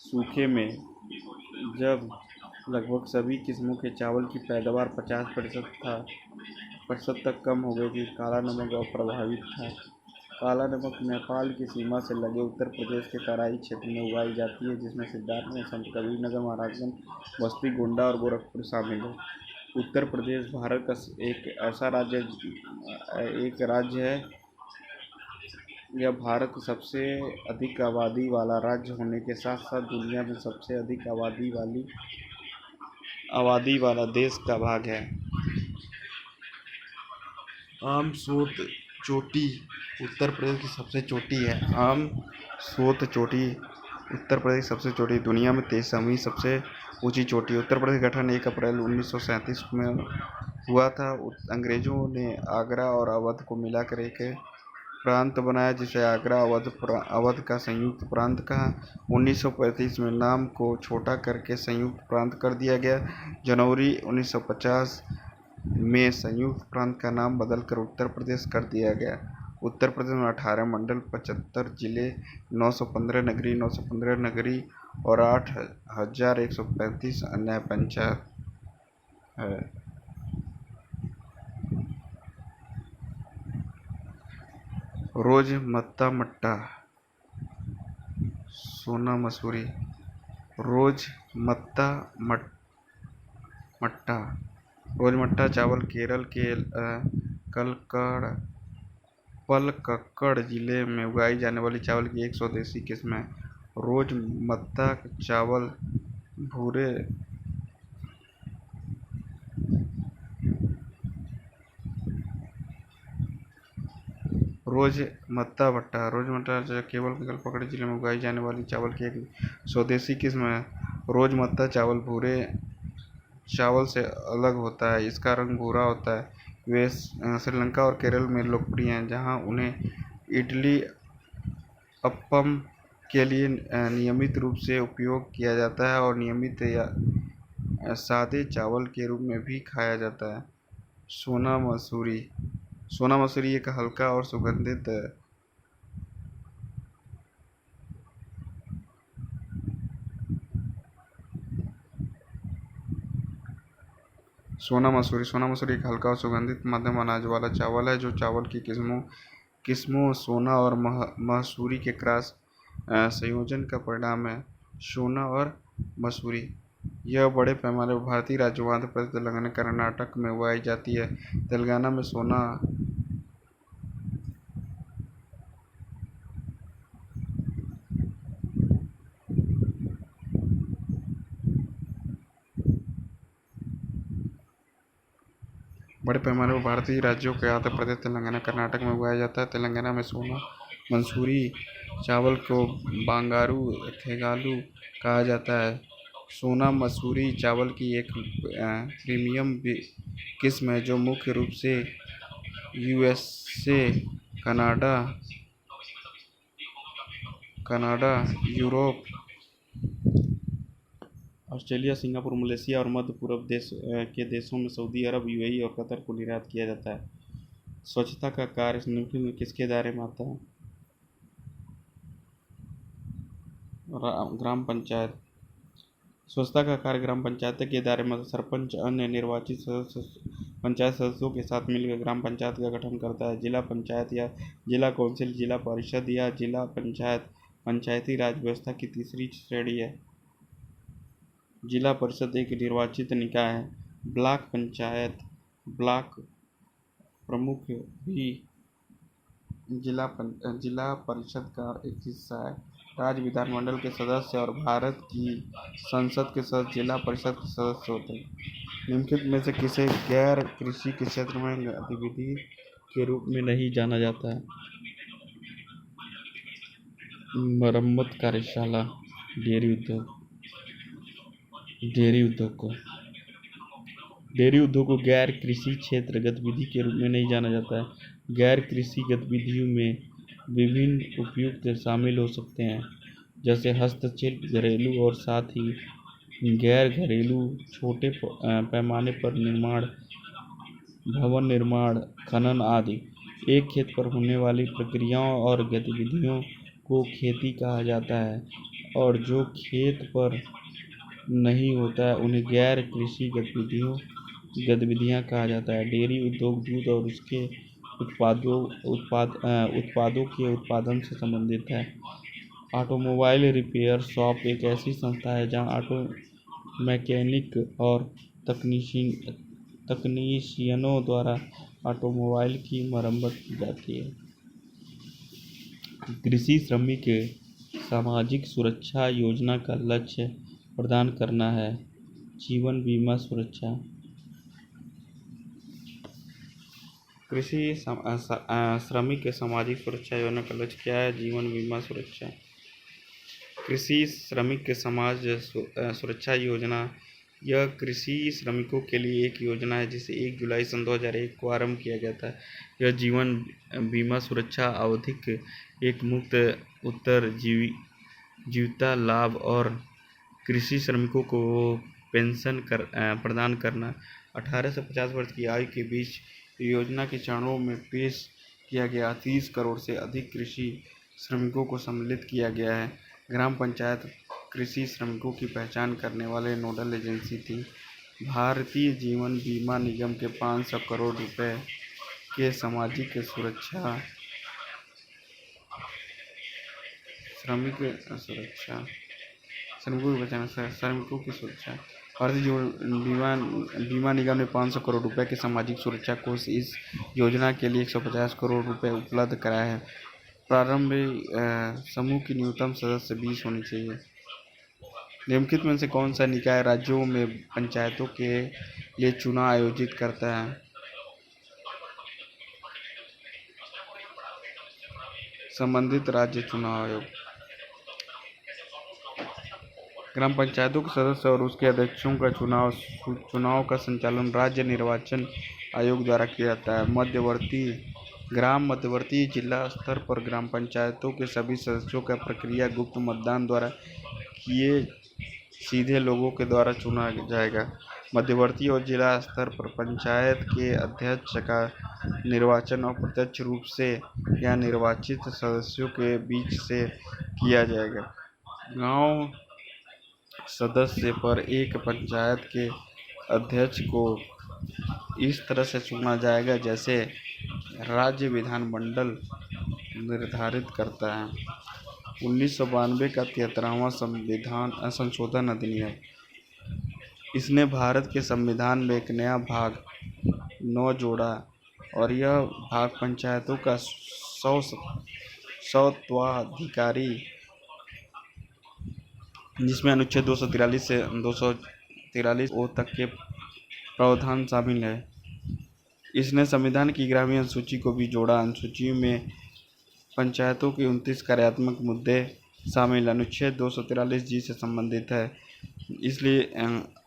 सूखे में जब लगभग सभी किस्मों के चावल की पैदावार 50% था, प्रतिशत तक कम हो गई थी। काला नमक अप्रभावित था। काला नमक नेपाल की सीमा से लगे उत्तर प्रदेश के तराई क्षेत्र में उगाई जाती है, जिसमें सिद्धार्थनगर, संत कबीरनगर, महाराजगंज, बस्ती, गोंडा और गोरखपुर शामिल है। उत्तर प्रदेश भारत का एक राज्य है। यह भारत का सबसे अधिक आबादी वाला राज्य होने के साथ साथ दुनिया में सबसे अधिक आबादी वाला देश का भाग है। आम स्रोत चोटी उत्तर प्रदेश की सबसे चोटी है। आम स्रोत चोटी उत्तर प्रदेश की सबसे चोटी, दुनिया में 23वीं सबसे ऊंची चोटी। उत्तर प्रदेश का गठन 1 अप्रैल 1937 में हुआ था। अंग्रेजों ने आगरा और अवध को मिलाकर एक प्रांत बनाया, जिसे आगरा अवध का संयुक्त प्रांत कहा। 1935 में नाम को छोटा करके संयुक्त प्रांत कर दिया गया। जनवरी 1950 में संयुक्त प्रांत का नाम बदलकर उत्तर प्रदेश कर दिया गया। उत्तर प्रदेश में 18 मंडल, 75 जिले, 915 नगरी और 8,135 अन्य पंचायत है। रोजमत्ता मट्टा सोना मसूरी। रोजमट्टा चावल केरल के पलक्कड़ जिले में उगाई जाने वाली चावल की एक स्वदेशी किस्म है। रोजमत्ता चावल भूरे रोजमत्ता केवल पलक्कड़ जिले में उगाई जाने वाली चावल की एक स्वदेशी किस्म है। रोजमत्ता चावल भूरे चावल से अलग होता है। इसका रंग भूरा होता है। वे श्रीलंका और केरल में लोकप्रिय हैं, जहां उन्हें इडली, अप्पम के लिए नियमित रूप से उपयोग किया जाता है और नियमित या सादे चावल के रूप में भी खाया जाता है। सोना मसूरी एक हल्का और सुगंधित मध्यम अनाज वाला चावल है, जो चावल की किस्मों सोना और मसूरी के क्रॉस संयोजन का परिणाम है। सोना और मसूरी यह बड़े पैमाने पर भारतीय राज्यों आंध्र प्रदेश, तेलंगाना, कर्नाटक में उगाई जाती है। तेलंगाना में सोना बड़े पैमाने पर भारतीय राज्यों के आंध्र प्रदेश, तेलंगाना, कर्नाटक में उगाया जाता है। तेलंगाना में सोना मंसूरी चावल को बांगारू थेगालू कहा जाता है। सोना मसूरी चावल की एक प्रीमियम किस्म है, जो मुख्य रूप से USA, Canada, Europe, Australia, Singapore, Malaysia और मध्य पूर्व के देशों में सऊदी अरब, यूएई और कतर को निर्यात किया जाता है। स्वच्छता का कार्य निम्नलिखित में किसके दायरे में आता है? ग्राम पंचायत। स्वच्छता का कार्य ग्राम पंचायत के दायरे में सरपंच अन्य निर्वाचित पंचायत सदस्यों के साथ मिलकर ग्राम पंचायत का गठन करता है। जिला पंचायत या जिला कौंसिल, जिला परिषद या जिला पंचायत पंचायती राज व्यवस्था की तीसरी श्रेणी है। जिला परिषद एक निर्वाचित निकाय है। ब्लॉक पंचायत ब्लॉक प्रमुख भी जिला परिषद का एक हिस्सा है। राज्य विधानमंडल के सदस्य और भारत की संसद के सदस्य जिला परिषद के सदस्य होते हैं। निम्नलिखित में से किसे गैर कृषि के क्षेत्र में गतिविधि के रूप में नहीं जाना जाता है? मरम्मत कार्यशाला। डेयरी उद्योग को गैर कृषि क्षेत्र गतिविधि के रूप में नहीं जाना जाता है। गैर कृषि गतिविधियों में विभिन्न उपयुक्त शामिल हो सकते हैं, जैसे हस्तशिल्प, घरेलू और साथ ही गैर घरेलू छोटे पैमाने पर निर्माण, भवन निर्माण, खनन आदि। एक खेत पर होने वाली प्रक्रियाओं और गतिविधियों को खेती कहा जाता है, और जो खेत पर नहीं होता है उन्हें गैर कृषि गतिविधियों गतिविधियां कहा जाता है। डेयरी उद्योग दूध और उसके उत्पादों के उत्पादन से संबंधित है। ऑटोमोबाइल रिपेयर शॉप एक ऐसी संस्था है जहां ऑटो मैकेनिक और तकनीशियनों द्वारा ऑटोमोबाइल की मरम्मत की जाती है। कृषि श्रमिक सामाजिक सुरक्षा योजना का लक्ष्य प्रदान करना है। जीवन बीमा सुरक्षा। श्रमिक सामाजिक सुरक्षा योजना का लक्ष्य क्या है? जीवन बीमा सुरक्षा। कृषि श्रमिक समाज सुरक्षा योजना, यह कृषि श्रमिकों के लिए एक योजना है जिसे 1 जुलाई सन 2001 को आरंभ किया गया था। यह जीवन बीमा सुरक्षा आवधिक एक मुक्त उत्तरजीविता लाभ और कृषि श्रमिकों को पेंशन प्रदान करना। 18 से 50 वर्ष की आयु के बीच योजना के चरणों में पेश किया गया 30 करोड़ से अधिक कृषि श्रमिकों को सम्मिलित किया गया है। ग्राम पंचायत कृषि श्रमिकों की पहचान करने वाले नोडल एजेंसी थी। भारतीय जीवन बीमा निगम के 500 करोड़ रुपए के सामाजिक सुरक्षा श्रमिकों की सुरक्षा। भारतीय जीवन बीमा निगम ने 500 करोड़ रुपए के सामाजिक सुरक्षा कोष इस योजना के लिए 150 करोड़ रुपए उपलब्ध कराया है। प्रारंभ में समूह की न्यूनतम सदस्य 20 होनी चाहिए। निम्नलिखित में से कौन सा निकाय राज्यों में पंचायतों के लिए चुनाव आयोजित करता है? संबंधित राज्य चुनाव आयोग। ग्राम पंचायतों के सदस्य और उसके अध्यक्षों का चुनाव का संचालन राज्य निर्वाचन आयोग द्वारा किया जाता है। मध्यवर्ती जिला स्तर पर ग्राम पंचायतों के सभी सदस्यों का प्रक्रिया गुप्त मतदान द्वारा किए सीधे लोगों के द्वारा चुना जाएगा। मध्यवर्ती और जिला स्तर पर पंचायत के अध्यक्ष का निर्वाचन अप्रत्यक्ष रूप से या निर्वाचित सदस्यों के बीच से किया जाएगा। गांव सदस्य पर एक पंचायत के अध्यक्ष को इस तरह से चुना जाएगा जैसे राज्य विधानमंडल निर्धारित करता है। 1992 का 73वां संशोधन अधिनियम, इसने भारत के संविधान में एक नया भाग 9 जोड़ा और यह भाग पंचायतों का स्वत्वाधिकारी, जिसमें अनुच्छेद 243 से 243 ओ तक के प्रावधान शामिल है। इसने संविधान की 11वीं अनुसूची को भी जोड़ा। अनुसूची में पंचायतों के 29 कार्यात्मक मुद्दे शामिल अनुच्छेद 243 जी से संबंधित है। इसलिए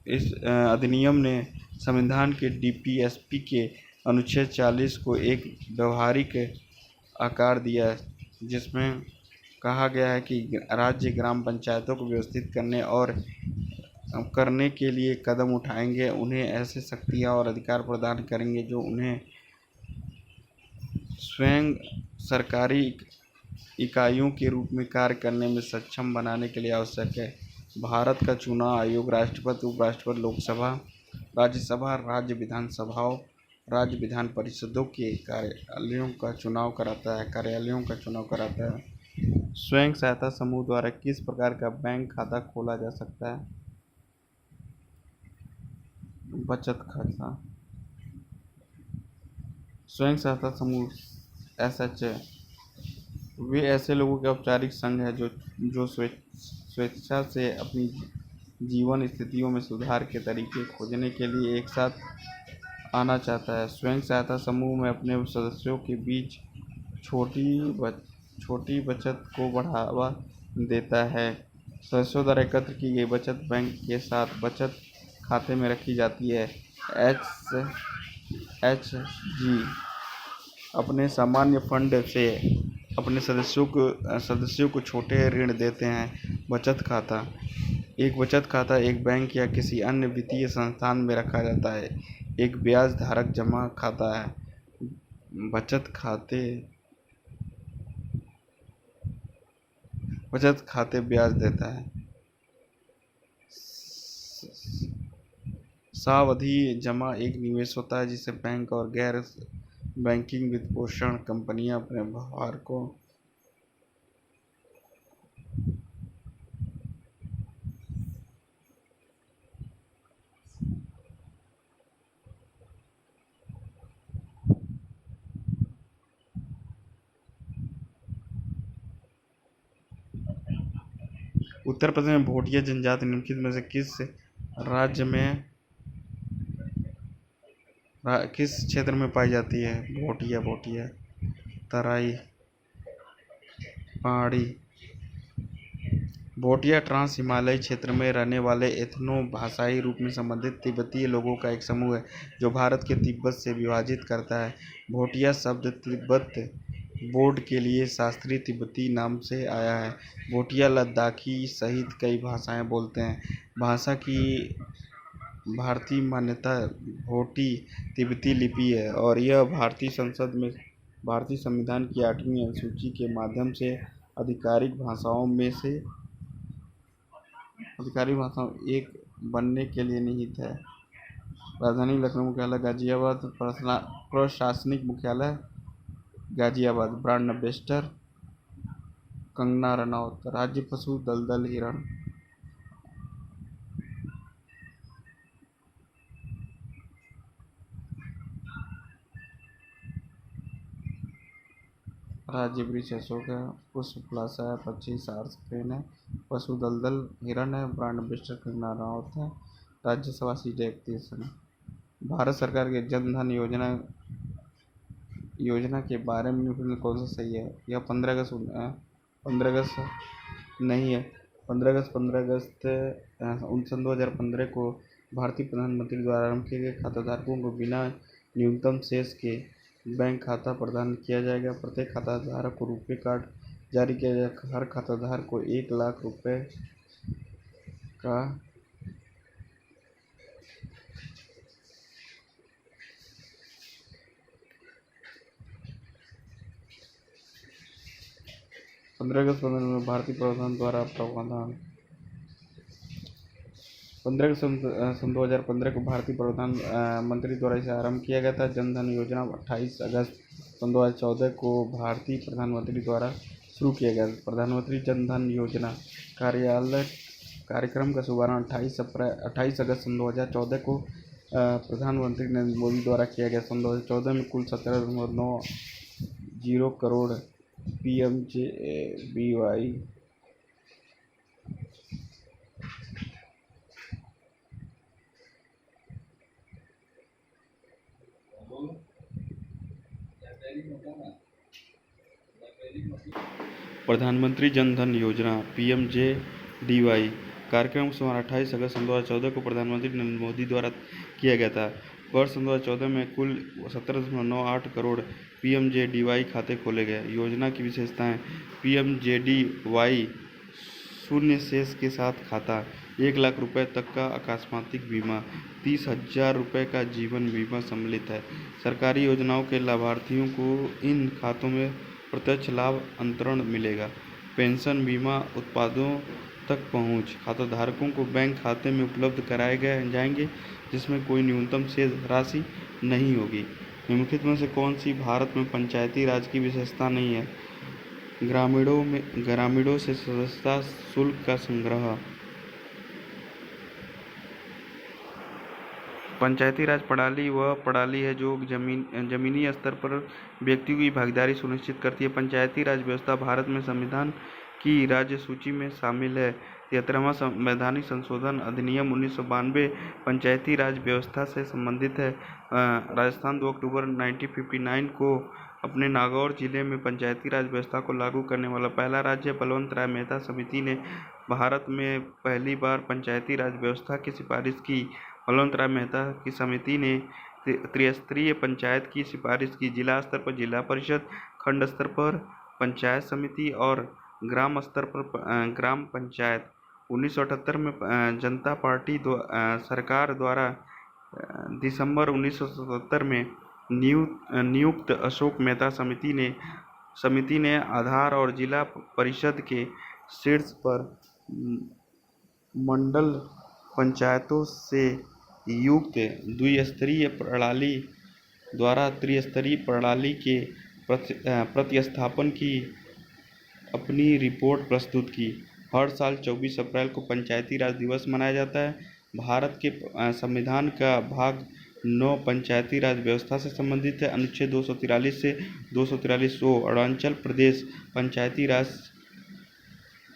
इस अधिनियम ने संविधान के डीपीएसपी के अनुच्छेद 40 को एक व्यवहारिक आकार दिया, जिसमें कहा गया है कि राज्य ग्राम पंचायतों को व्यवस्थित करने के लिए कदम उठाएंगे, उन्हें ऐसे शक्तियाँ और अधिकार प्रदान करेंगे जो उन्हें स्वयं सरकारी इकाइयों के रूप में कार्य करने में सक्षम बनाने के लिए आवश्यक है। भारत का चुनाव आयोग राष्ट्रपति, उपराष्ट्रपति, लोकसभा, राज्यसभा, राज्य विधानसभाओं, राज्य विधान परिषदों के कार्यालयों का चुनाव कराता है। स्वयं सहायता समूह द्वारा किस प्रकार का बैंक खाता खोला जा सकता है? बचत खाता। स्वयं सहायता समूह SHA वे ऐसे लोगों के औपचारिक संघ है जो स्वेच्छा से अपनी जीवन स्थितियों में सुधार के तरीके खोजने के लिए एक साथ आना चाहता है। स्वयं सहायता समूह में अपने सदस्यों के बीच छोटी बचत को बढ़ावा देता है। सदस्यों द्वारा एकत्र की गई बचत बैंक के साथ बचत खाते में रखी जाती है। HG अपने सामान्य फंड से अपने सदस्यों को छोटे ऋण देते हैं। बचत खाता एक बैंक या किसी अन्य वित्तीय संस्थान में रखा जाता है। एक ब्याज धारक जमा खाता है। बचत खाते ब्याज देता है। सावधि जमा एक निवेश होता है जिसे बैंक और गैर बैंकिंग वित्तपोषण कंपनियां अपने भागधारकों उत्तर प्रदेश में भोटिया जनजाति निम्नलिखित में से किस क्षेत्र में पाई जाती है? भोटिया तराई पहाड़ी। भोटिया ट्रांस हिमालयी क्षेत्र में रहने वाले एथनो भाषाई रूप में संबंधित तिब्बतीय लोगों का एक समूह है जो भारत के तिब्बत से विभाजित करता है। भोटिया शब्द तिब्बत बोर्ड के लिए शास्त्रीय तिब्बती नाम से आया है। भोटिया लद्दाखी सहित कई भाषाएं बोलते हैं। भाषा की भारतीय मान्यता भोटी तिब्बती लिपि है और यह भारतीय संविधान की 8वीं अनुसूची के माध्यम से आधिकारिक भाषाओं एक बनने के लिए निहित है। राजधानी लखनऊ, मुख्यालय गाजियाबाद, प्रशासनिक मुख्यालय गाजियाबाद, ब्रांड एम्बेसडर कंगना रनौत, राज्य पशु दलदल हिरण। राज्य वृक्ष अशोक है, पुष्प पलासा है, पक्षी सारस क्रेन है, पशु दलदल हिरण है, ब्रांड एम्बेसडर कंगना रनौत है, राज्यसभा सीटें 31 है। भारत सरकार के जन धन योजना के बारे में निम्नलिखित में कौन सा सही है? यह 15 अगस्त नहीं है। 15 अगस्त सन 2015 को भारतीय प्रधानमंत्री द्वारा आरंभ किए गए खाताधारकों को बिना न्यूनतम शेष के बैंक खाता प्रदान किया जाएगा। प्रत्येक खाताधारक को रुपे कार्ड जारी किया जाएगा। हर खाताधारक को 1 लाख रुपए का 15 अगस्त में भारतीय प्रावधान द्वारा प्रावधान 15 सन 2015 को भारतीय प्रधान मंत्री द्वारा इसे आरंभ किया गया था। जन धन योजना 28 अगस्त सन 2014 को भारतीय प्रधानमंत्री द्वारा शुरू किया गया। प्रधानमंत्री जन धन योजना कार्यक्रम का शुभारंभ 28 अगस्त सन 2014 को प्रधानमंत्री नरेंद्र मोदी द्वारा किया गया। सन 2014 में कुल 17.90 करोड़ PMJBY प्रधानमंत्री जन धन योजना PMJDY कार्यक्रम शुभारंभ 28 अगस्त सन 2014 को प्रधानमंत्री नरेंद्र मोदी द्वारा किया गया था। वर्ष 2014 में कुल 17.98 करोड़ PMJDY खाते खोले गए। योजना की विशेषताएं: PMJDY शून्य शेष के साथ खाता, 1 लाख रुपए तक का अकस्मात बीमा, 30,000 रुपये का जीवन बीमा सम्मिलित है। सरकारी योजनाओं के लाभार्थियों को इन खातों में प्रत्यक्ष लाभ अंतरण मिलेगा। पेंशन बीमा उत्पादों तक पहुंच खाताधारकों को बैंक खाते में उपलब्ध कराए जाएंगे जिसमें कोई न्यूनतम शेष राशि नहीं होगी। निम्नलिखित में से कौन सी भारत में पंचायती राज की विशेषता नहीं है? ग्रामीणों से सदस्यता शुल्क का संग्रह। पंचायती राज प्रणाली वह प्रणाली है जो जमीनी स्तर पर व्यक्तियों की भागीदारी सुनिश्चित करती है। पंचायती राज व्यवस्था भारत में संविधान की राज्य सूची में शामिल है। 73वां संवैधानिक संशोधन अधिनियम 1992 पंचायती राज व्यवस्था से संबंधित है। राजस्थान 2 अक्टूबर 1959 को अपने नागौर जिले में पंचायती राज व्यवस्था को लागू करने वाला पहला राज्य बलवंत राय मेहता समिति ने भारत में पहली बार पंचायती राज व्यवस्था की सिफारिश की। बलवंत राय मेहता की समिति ने त्रिस्तरीय पंचायत की सिफारिश की। जिला स्तर पर जिला परिषद, खंड स्तर पर पंचायत समिति और ग्राम स्तर पर ग्राम पंचायत। 1978 में जनता पार्टी सरकार द्वारा दिसंबर 1977 में नियुक्त अशोक मेहता समिति ने आधार और जिला परिषद के शीर्ष पर मंडल पंचायतों से युक्त द्विस्तरीय प्रणाली द्वारा त्रिस्तरीय प्रणाली के प्रतिस्थापन की अपनी रिपोर्ट प्रस्तुत की। हर साल 24 अप्रैल को पंचायती राज दिवस मनाया जाता है। भारत के संविधान का भाग 9 पंचायती राज व्यवस्था से संबंधित है। अनुच्छेद 243 से 243 अरुणाचल प्रदेश पंचायती राज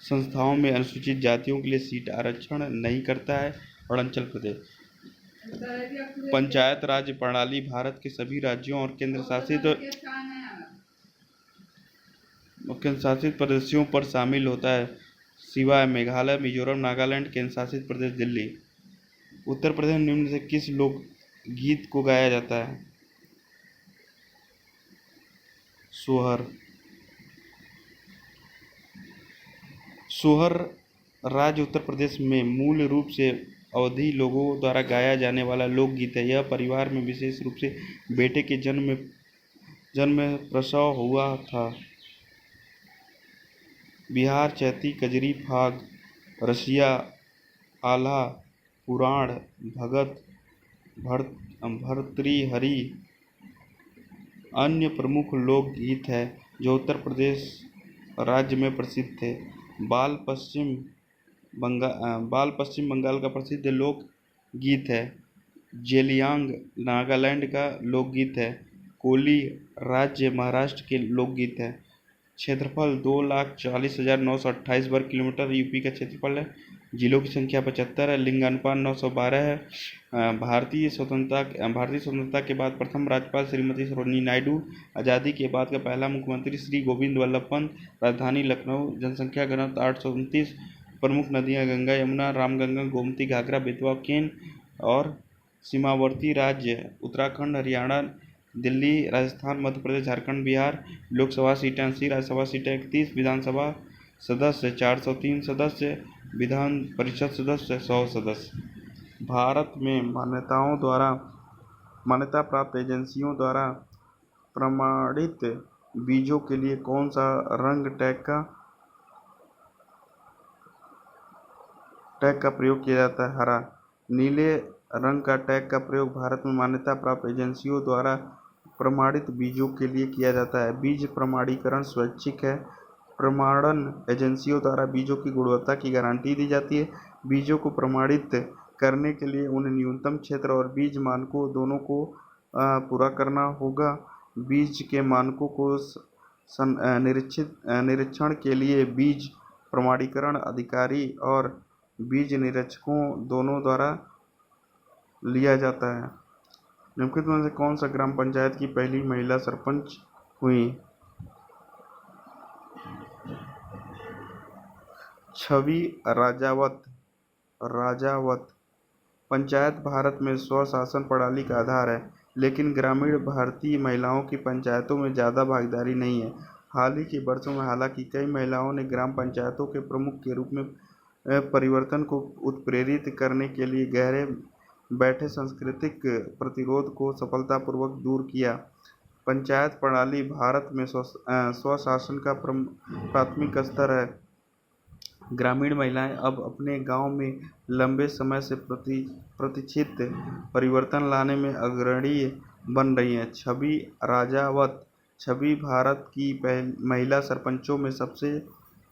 संस्थाओं में अनुसूचित जातियों के लिए सीट आरक्षण नहीं करता है। अरुणाचल प्रदेश पंचायत राज प्रणाली भारत के सभी राज्यों और केंद्र शासित प्रदेशों पर शामिल होता है, सिवाय मेघालय, मिजोरम, नागालैंड, केंद्र शासित प्रदेश दिल्ली। उत्तर प्रदेश में निम्न से किस लोकगीत को गाया जाता है? सोहर। सोहर राज्य उत्तर प्रदेश में मूल रूप से अवधी लोगों द्वारा गाया जाने वाला लोकगीत है। यह परिवार में विशेष रूप से बेटे के जन्म में प्रसव हुआ था। बिहार चैती, कजरी, फाग, रसिया, आल्हा, पुराण, भगत, भर्तृहरि अन्य प्रमुख लोकगीत हैं जो उत्तर प्रदेश राज्य में प्रसिद्ध थे। बाल पश्चिम बंगाल का प्रसिद्ध लोक गीत है। जेलियांग नागालैंड का लोकगीत है। कोली राज्य महाराष्ट्र के लोकगीत है। क्षेत्रफल 2,40,928 वर्ग किलोमीटर यूपी का क्षेत्रफल है। जिलों की संख्या 75 है। लिंगानुपात 912 है। भारतीय स्वतंत्रता के बाद प्रथम राज्यपाल श्रीमती सरोजिनी नायडू। आज़ादी के बाद का पहला मुख्यमंत्री श्री गोविंद वल्लभ पंत। राजधानी लखनऊ। जनसंख्या घनत्व 829। प्रमुख नदियाँ गंगा, यमुना, रामगंगा, गोमती, घाघरा, बेतवा, केन और सीमावर्ती राज्य उत्तराखंड, हरियाणा, दिल्ली, राजस्थान, मध्य प्रदेश, झारखंड, बिहार। लोकसभा सीटें 80, राज्यसभा सीटें 31, विधानसभा सदस्य 403 सदस्य, विधान परिषद सदस्य 100 सदस्य। भारत में मान्यता प्राप्त एजेंसियों द्वारा प्रमाणित बीजों के लिए कौन सा रंग टैग का प्रयोग किया जाता है? हरा। नीले रंग का टैग का प्रयोग भारत में मान्यता प्राप्त एजेंसियों द्वारा प्रमाणित बीजों के लिए किया जाता है। बीज प्रमाणीकरण स्वैच्छिक है। प्रमाणन एजेंसियों द्वारा बीजों की गुणवत्ता की गारंटी दी जाती है। बीजों को प्रमाणित करने के लिए उन्हें न्यूनतम क्षेत्र और बीज मानकों दोनों को पूरा करना होगा। बीज के मानकों को निरीक्षण के लिए बीज प्रमाणीकरण अधिकारी और बीज निरीक्षकों दोनों द्वारा लिया जाता है। निम्नलिखित में से कौन सा ग्राम पंचायत की पहली महिला सरपंच हुई? छवि राजावत। पंचायत भारत में स्वशासन प्रणाली का आधार है, लेकिन ग्रामीण भारतीय महिलाओं की पंचायतों में ज़्यादा भागीदारी नहीं है। हाल ही के वर्षों में हालांकि कई महिलाओं ने ग्राम पंचायतों के प्रमुख के रूप में परिवर्तन को उत्प्रेरित करने के लिए गहरे बैठे सांस्कृतिक प्रतिरोध को सफलतापूर्वक दूर किया। पंचायत प्रणाली भारत में स्वशासन का प्राथमिक स्तर है। ग्रामीण महिलाएं अब अपने गांव में लंबे समय से प्रतीक्षित परिवर्तन लाने में अग्रणी बन रही हैं। छवि राजावत। छवि भारत की महिला सरपंचों में सबसे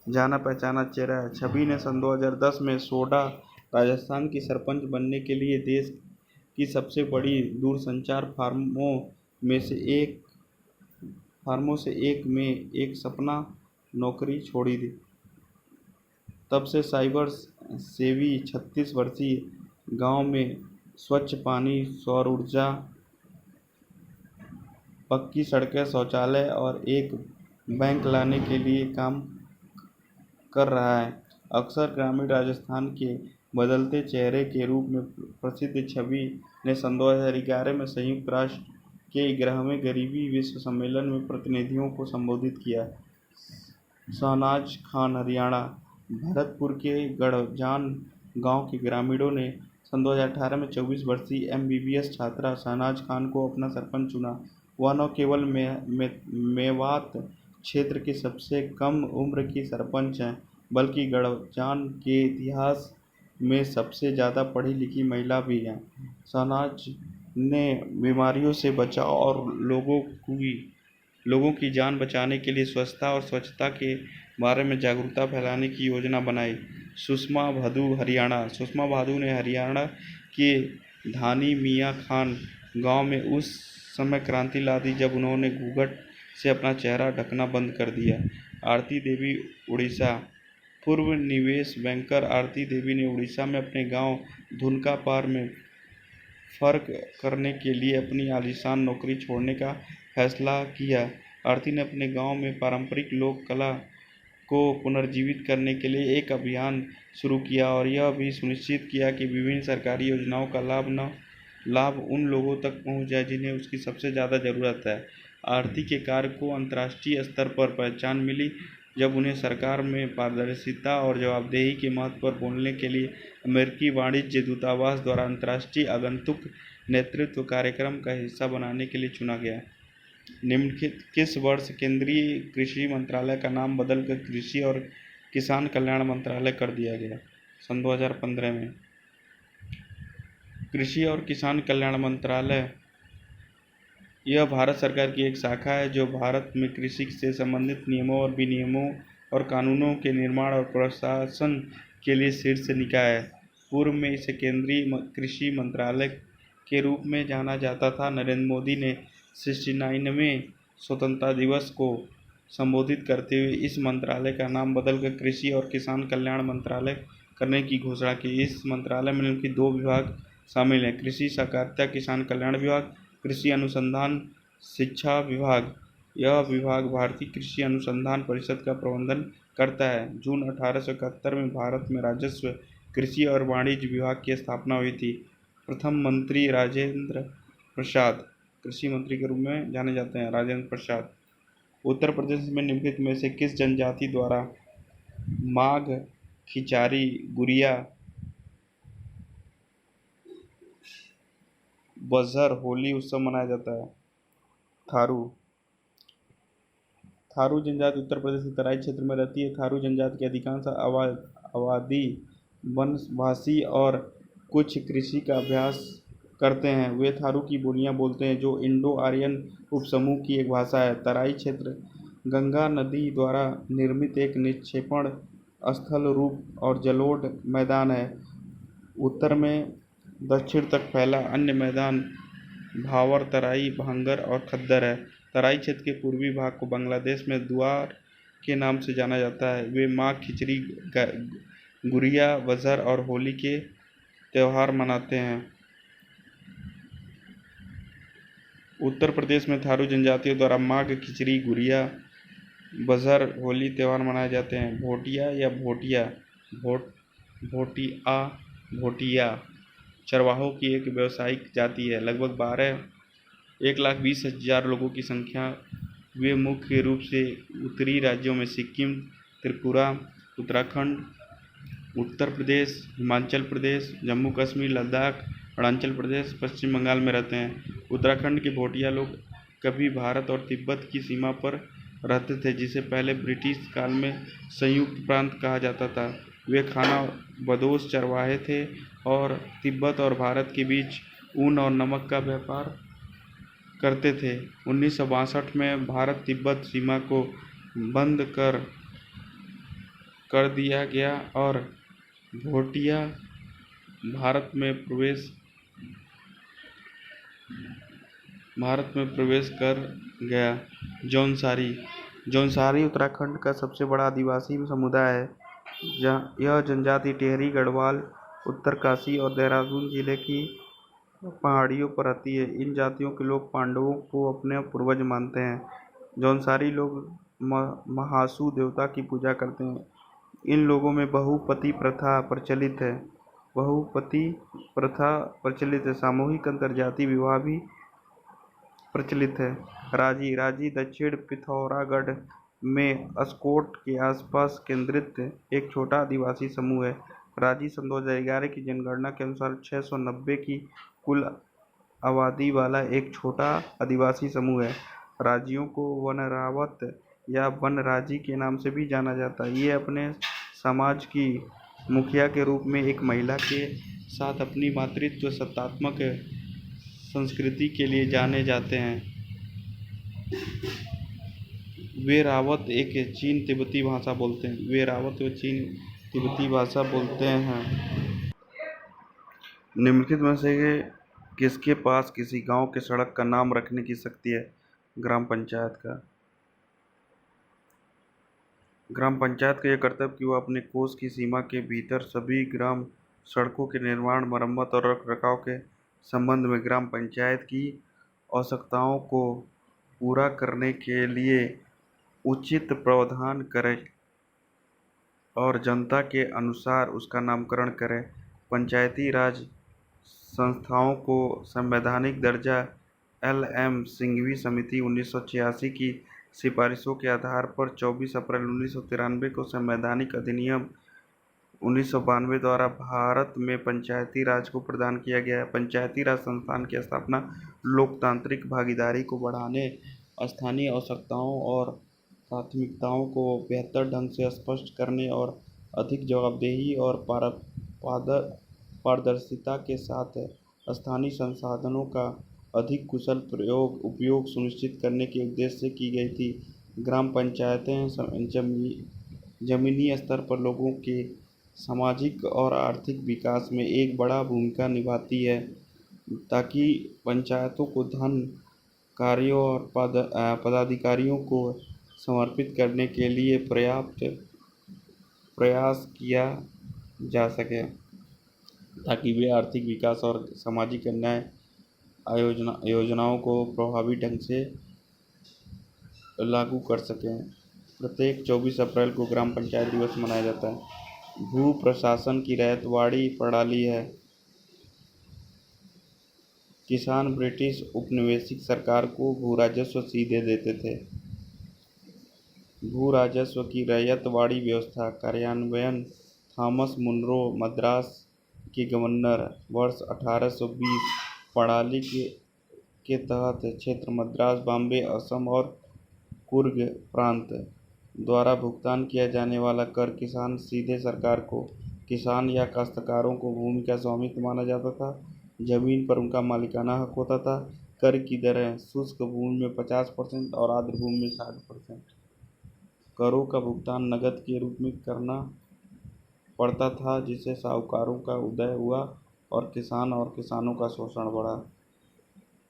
जाना पहचाना चेहरा है। छवि ने सन 2010 में सोडा राजस्थान की सरपंच बनने के लिए देश की सबसे बड़ी दूरसंचार फर्मों से एक में एक सपना नौकरी छोड़ी थी। तब से साइबर सेवी 36 वर्षीय गांव में स्वच्छ पानी, सौर ऊर्जा, पक्की सड़कें, शौचालय और एक बैंक लाने के लिए काम कर रहा है। अक्सर ग्रामीण राजस्थान के बदलते चेहरे के रूप में प्रसिद्ध छवि ने सन 2011 में संयुक्त राष्ट्र के 11वें गरीबी विश्व सम्मेलन में प्रतिनिधियों को संबोधित किया। शहनाज खान, हरियाणा। भरतपुर के गढ़जान गांव के ग्रामीणों ने सन 2018 में 24 वर्षीय MBBS छात्रा शहनाज खान को अपना सरपंच चुना। वह न केवल मेवात क्षेत्र की सबसे कम उम्र की सरपंच हैं, बल्कि गढ़जान के इतिहास में सबसे ज़्यादा पढ़ी लिखी महिला भी हैं। शहनाज ने बीमारियों से बचाव और लोगों की जान बचाने के लिए स्वच्छता और स्वच्छता के बारे में जागरूकता फैलाने की योजना बनाई। सुषमा भादु ने हरियाणा के धानी मियाँ खान गांव में उस समय क्रांति ला दी जब उन्होंने घूंघट से अपना चेहरा ढकना बंद कर दिया। आरती देवी उड़ीसा। पूर्व निवेश बैंकर आरती देवी ने उड़ीसा में अपने गांव धुनकापार में फर्क करने के लिए अपनी आलीशान नौकरी छोड़ने का फैसला किया। आरती ने अपने गांव में पारंपरिक लोक कला को पुनर्जीवित करने के लिए एक अभियान शुरू किया और यह भी सुनिश्चित किया कि विभिन्न सरकारी योजनाओं का लाभ उन लोगों तक पहुंच जाए जिन्हें उसकी सबसे ज़्यादा ज़रूरत है। आरती के कार्य को अंतर्राष्ट्रीय स्तर पर पहचान मिली जब उन्हें सरकार में पारदर्शिता और जवाबदेही के महत्व पर बोलने के लिए अमेरिकी वाणिज्य दूतावास द्वारा अंतर्राष्ट्रीय आगंतुक नेतृत्व कार्यक्रम का हिस्सा बनाने के लिए चुना गया। निम्नलिखित किस वर्ष केंद्रीय कृषि मंत्रालय का नाम बदलकर कृषि और किसान कल्याण मंत्रालय कर दिया गया? सन 2015 में। कृषि और किसान कल्याण मंत्रालय यह भारत सरकार की एक शाखा है जो भारत में कृषि से संबंधित नियमों और विनियमों और कानूनों के निर्माण और प्रशासन के लिए शीर्ष निकाय है। पूर्व में इसे केंद्रीय कृषि मंत्रालय के रूप में जाना जाता था। नरेंद्र मोदी ने 69वें स्वतंत्रता दिवस को संबोधित करते हुए इस मंत्रालय का नाम बदलकर कृषि और किसान कल्याण मंत्रालय करने की घोषणा की। इस मंत्रालय में निम्नलिखित 2 विभाग शामिल हैं: कृषि सहकारिता किसान कल्याण विभाग, कृषि अनुसंधान शिक्षा विभाग। यह विभाग भारतीय कृषि अनुसंधान परिषद का प्रबंधन करता है। जून 1871 में भारत में राजस्व, कृषि और वाणिज्य विभाग की स्थापना हुई थी। प्रथम मंत्री राजेंद्र प्रसाद कृषि मंत्री के रूप में जाने जाते हैं। राजेंद्र प्रसाद। उत्तर प्रदेश में निम्नलिखित में से किस जनजाति द्वारा माघ, खिचारी, गुरिया, बजहर, होली उत्सव मनाया जाता है? थारू जनजाति उत्तर प्रदेश के तराई क्षेत्र में रहती है। थारू जनजाति की अधिकांश आबादी वनवासी और कुछ कृषि का अभ्यास करते हैं। वे थारू की बोलियां बोलते हैं जो इंडो आर्यन उपसमूह की एक भाषा है। तराई क्षेत्र गंगा नदी द्वारा निर्मित एक निक्षेपण स्थल रूप और जलोढ़ मैदान है। उत्तर में दक्षिण तक फैला अन्य मैदान भावर, तराई, भांगर और खद्दर है। तराई क्षेत्र के पूर्वी भाग को बांग्लादेश में द्वार के नाम से जाना जाता है। वे माघ, खिचड़ी, गुरिया, बजहर और होली के त्यौहार मनाते हैं। उत्तर प्रदेश में थारू जनजातियों द्वारा माघ, खिचड़ी, गुरिया, बजहर, होली त्यौहार मनाए जाते हैं। भोटिया या भोटिया चरवाहों की एक व्यावसायिक जाति है। लगभग 1,20,000 लोगों की संख्या। वे मुख्य रूप से उत्तरी राज्यों में सिक्किम, त्रिपुरा, उत्तराखंड, उत्तर प्रदेश, हिमाचल प्रदेश, जम्मू कश्मीर, लद्दाख, अरुणाचल प्रदेश, पश्चिम बंगाल में रहते हैं। उत्तराखंड के भोटिया लोग कभी भारत और तिब्बत की सीमा पर रहते थे, जिसे पहले ब्रिटिश काल में संयुक्त प्रांत कहा जाता था। वे खानाबदोश चरवाहे थे और तिब्बत और भारत के बीच ऊन और नमक का व्यापार करते थे। 1962 में भारत तिब्बत सीमा को बंद कर दिया गया और भोटिया भारत में प्रवेश कर गया। जौनसारी उत्तराखंड का सबसे बड़ा आदिवासी समुदाय है। यह जनजाति टिहरी, गढ़वाल, उत्तरकाशी और देहरादून जिले की पहाड़ियों पर रहती है। इन जातियों के लोग पांडवों को अपने पूर्वज मानते हैं। जौनसारी लोग महासू देवता की पूजा करते हैं। इन लोगों में बहुपति प्रथा प्रचलित है। सामूहिक अंतर्जातीय विवाह भी प्रचलित है। राजी दक्षिण पिथौरागढ़ में अस्कोट के आसपास केंद्रित एक छोटा आदिवासी समूह है। राजी सन 2011 की जनगणना के अनुसार 690 की कुल आबादी वाला एक छोटा आदिवासी समूह है। राजियों को वनरावत या वनराजी के नाम से भी जाना जाता है। ये अपने समाज की मुखिया के रूप में एक महिला के साथ अपनी मातृत्व सत्तात्मक संस्कृति के लिए जाने जाते हैं। वे रावत एक चीन तिब्बती भाषा बोलते हैं। निम्नलिखित में से किसके पास किसी गांव के सड़क का नाम रखने की शक्ति है? ग्राम पंचायत का। ग्राम पंचायत का यह कर्तव्य कि वह अपने कोष की सीमा के भीतर सभी ग्राम सड़कों के निर्माण, मरम्मत और रखरखाव के संबंध में ग्राम पंचायत की आवश्यकताओं को पूरा करने के लिए उचित प्रावधान करे और जनता के अनुसार उसका नामकरण करे। पंचायती राज संस्थाओं को संवैधानिक दर्जा एल.एम. सिंघवी समिति 1986 की सिफारिशों के आधार पर 24 अप्रैल 1993 को संवैधानिक अधिनियम 1992 द्वारा भारत में पंचायती राज को प्रदान किया गया है। पंचायती राज संस्थान की स्थापना लोकतांत्रिक भागीदारी को बढ़ाने, स्थानीय आवश्यकताओं और प्राथमिकताओं को बेहतर ढंग से स्पष्ट करने और अधिक जवाबदेही और पारदर्शिता के साथ स्थानीय संसाधनों का अधिक कुशल उपयोग सुनिश्चित करने के उद्देश्य से की गई थी। ग्राम पंचायतें जमीनी स्तर पर लोगों के सामाजिक और आर्थिक विकास में एक बड़ा भूमिका निभाती है, ताकि पंचायतों को धन, कार्यों और पदाधिकारियों को समर्पित करने के लिए पर्याप्त प्रयास किया जा सके, ताकि वे आर्थिक विकास और सामाजिक न्याय योजनाओं को प्रभावी ढंग से लागू कर सकें। प्रत्येक 24 अप्रैल को ग्राम पंचायत दिवस मनाया जाता है। भू प्रशासन की रैयतवाड़ी प्रणाली है। किसान ब्रिटिश उपनिवेशिक सरकार को भू राजस्व सीधे देते थे। भू राजस्व की रैयतवाड़ी व्यवस्था कार्यान्वयन थॉमस मुनरो, मद्रास के गवर्नर, वर्ष 1820 प्रणाली के तहत क्षेत्र मद्रास, बॉम्बे, असम और कुर्ग प्रांत द्वारा भुगतान किया जाने वाला कर किसान सीधे सरकार को, किसान या काश्तकारों को भूमि का स्वामित्व माना जाता था। जमीन पर उनका मालिकाना हक होता था। कर की दरें शुष्क भूमि में 50% और आर्द्र भूमि में 60%। करों का भुगतान नकद के रूप में करना पड़ता था, जिससे साहूकारों का उदय हुआ और किसानों का शोषण बढ़ा।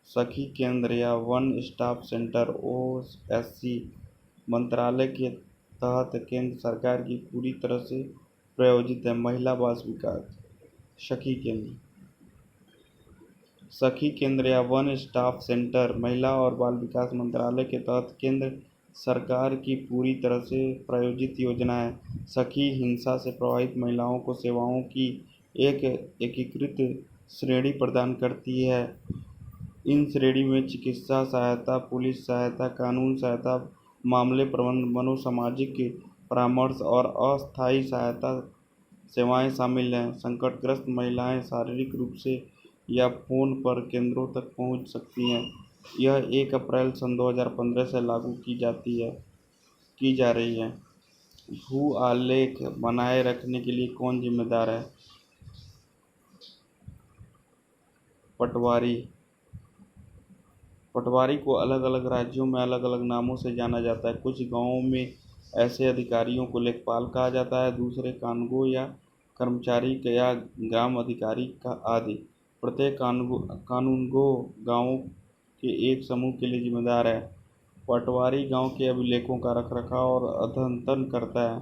सखी केंद्र या वन स्टॉप सेंटर OSC मंत्रालय के तहत केंद्र सरकार की पूरी तरह से प्रायोजित है। महिला बाल विकास सखी केंद्र या वन स्टॉप सेंटर महिला और बाल विकास मंत्रालय के तहत केंद्र सरकार की पूरी तरह से प्रायोजित योजना है। सखी हिंसा से प्रभावित महिलाओं को सेवाओं की एक एकीकृत श्रेणी प्रदान करती है। इन श्रेणी में चिकित्सा सहायता, पुलिस सहायता, कानून सहायता, मामले प्रबंधन, मनोसामाजिक परामर्श और अस्थायी सहायता सेवाएं शामिल हैं। संकटग्रस्त महिलाएं शारीरिक रूप से या फोन पर केंद्रों तक पहुंच सकती हैं। यह 1 अप्रैल सन 2015 से लागू की जा रही है। भू आलेख बनाए रखने के लिए कौन जिम्मेदार है? पटवारी को अलग अलग राज्यों में अलग अलग नामों से जाना जाता है। कुछ गांवों में ऐसे अधिकारियों को लेखपाल कहा जाता है, दूसरे कानूनगो या कर्मचारी या ग्राम अधिकारी आदि। प्रत्येक कानूनगो गांवों के एक समूह के लिए जिम्मेदार है। पटवारी गांव के अभिलेखों का रखरखाव और अद्यतन करता है।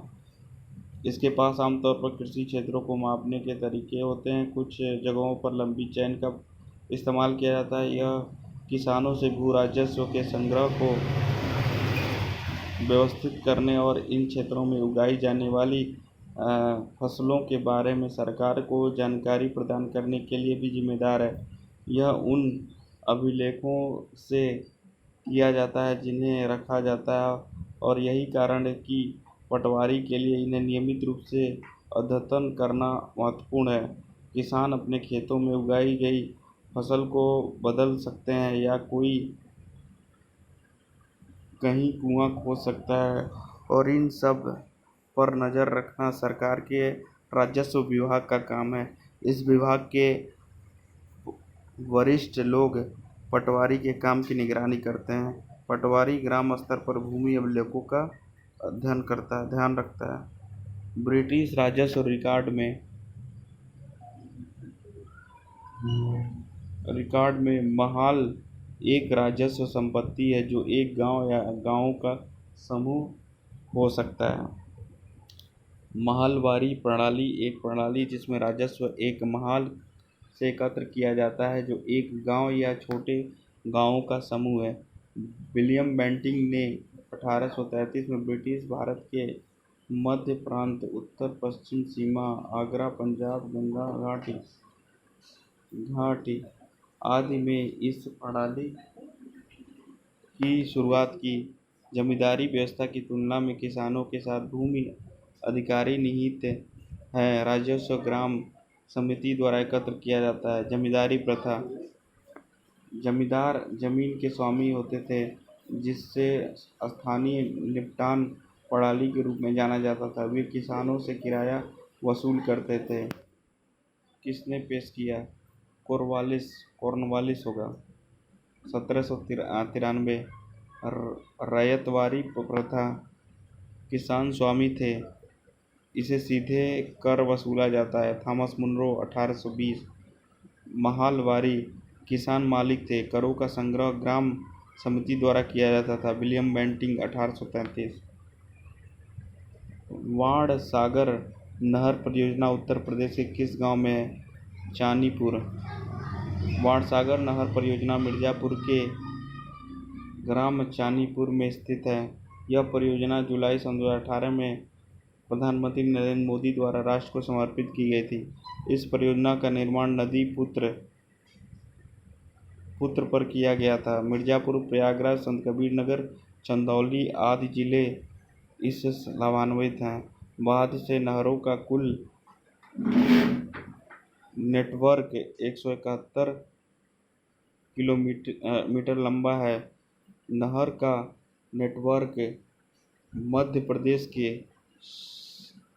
इसके पास आमतौर पर कृषि क्षेत्रों को मापने के तरीके होते हैं। कुछ जगहों पर लंबी चेन का इस्तेमाल किया जाता है। यह किसानों से भू राजस्व के संग्रह को व्यवस्थित करने और इन क्षेत्रों में उगाई जाने वाली फसलों के बारे में सरकार को जानकारी प्रदान करने के लिए भी जिम्मेदार है। यह उन अभिलेखों से किया जाता है जिन्हें रखा जाता है, और यही कारण है कि पटवारी के लिए इन्हें नियमित रूप से अद्यतन करना महत्वपूर्ण है। किसान अपने खेतों में उगाई गई फसल को बदल सकते हैं या कहीं कुआं खोद सकता है, और इन सब पर नज़र रखना सरकार के राजस्व विभाग का काम है। इस विभाग के वरिष्ठ लोग पटवारी के काम की निगरानी करते हैं। पटवारी ग्राम स्तर पर भूमि अभिलेखों का ध्यान रखता है। ब्रिटिश राजस्व रिकॉर्ड में महाल एक राजस्व संपत्ति है जो एक गांव या गांवों का समूह हो सकता है। महलवारी प्रणाली एक प्रणाली जिसमें राजस्व एक महल से एकत्र किया जाता है जो एक गांव या छोटे गांवों का समूह है। विलियम बेंटिंक ने 1833 में ब्रिटिश भारत के मध्य प्रांत, उत्तर पश्चिम सीमा, आगरा, पंजाब, गंगा घाटी आदि में इस प्रणाली की शुरुआत की। जमींदारी व्यवस्था की तुलना में किसानों के साथ भूमि अधिकारी निहित है। राजस्व ग्राम समिति द्वारा एकत्र किया जाता है। जमींदारी प्रथा जमींदार जमीन के स्वामी होते थे जिससे स्थानीय निपटान प्रणाली के रूप में जाना जाता था। वे किसानों से किराया वसूल करते थे। किसने पेश किया? कॉर्नवालिस होगा। 1793। रैयतवारी प्रथा किसान स्वामी थे, इसे सीधे कर वसूला जाता है। Thomas Munro 1820। महलवारी किसान मालिक थे, करों का संग्रह ग्राम समिति द्वारा किया जाता था। William Bentinck 1833। वाण सागर नहर परियोजना उत्तर प्रदेश के किस गांव में है? चानीपुर। वाणसागर नहर परियोजना मिर्जापुर के ग्राम चानीपुर में स्थित है। यह परियोजना जुलाई सन 2018 में प्रधानमंत्री नरेंद्र मोदी द्वारा राष्ट्र को समर्पित की गई थी। इस परियोजना का निर्माण नदी पुत्र पर किया गया था। मिर्जापुर, प्रयागराज, संत कबीर नगर, चंदौली आदि जिले इससे लाभान्वित हैं। बाद से नहरों का कुल नेटवर्क 171 किलोमीटर लंबा है। नहर का नेटवर्क मध्य प्रदेश के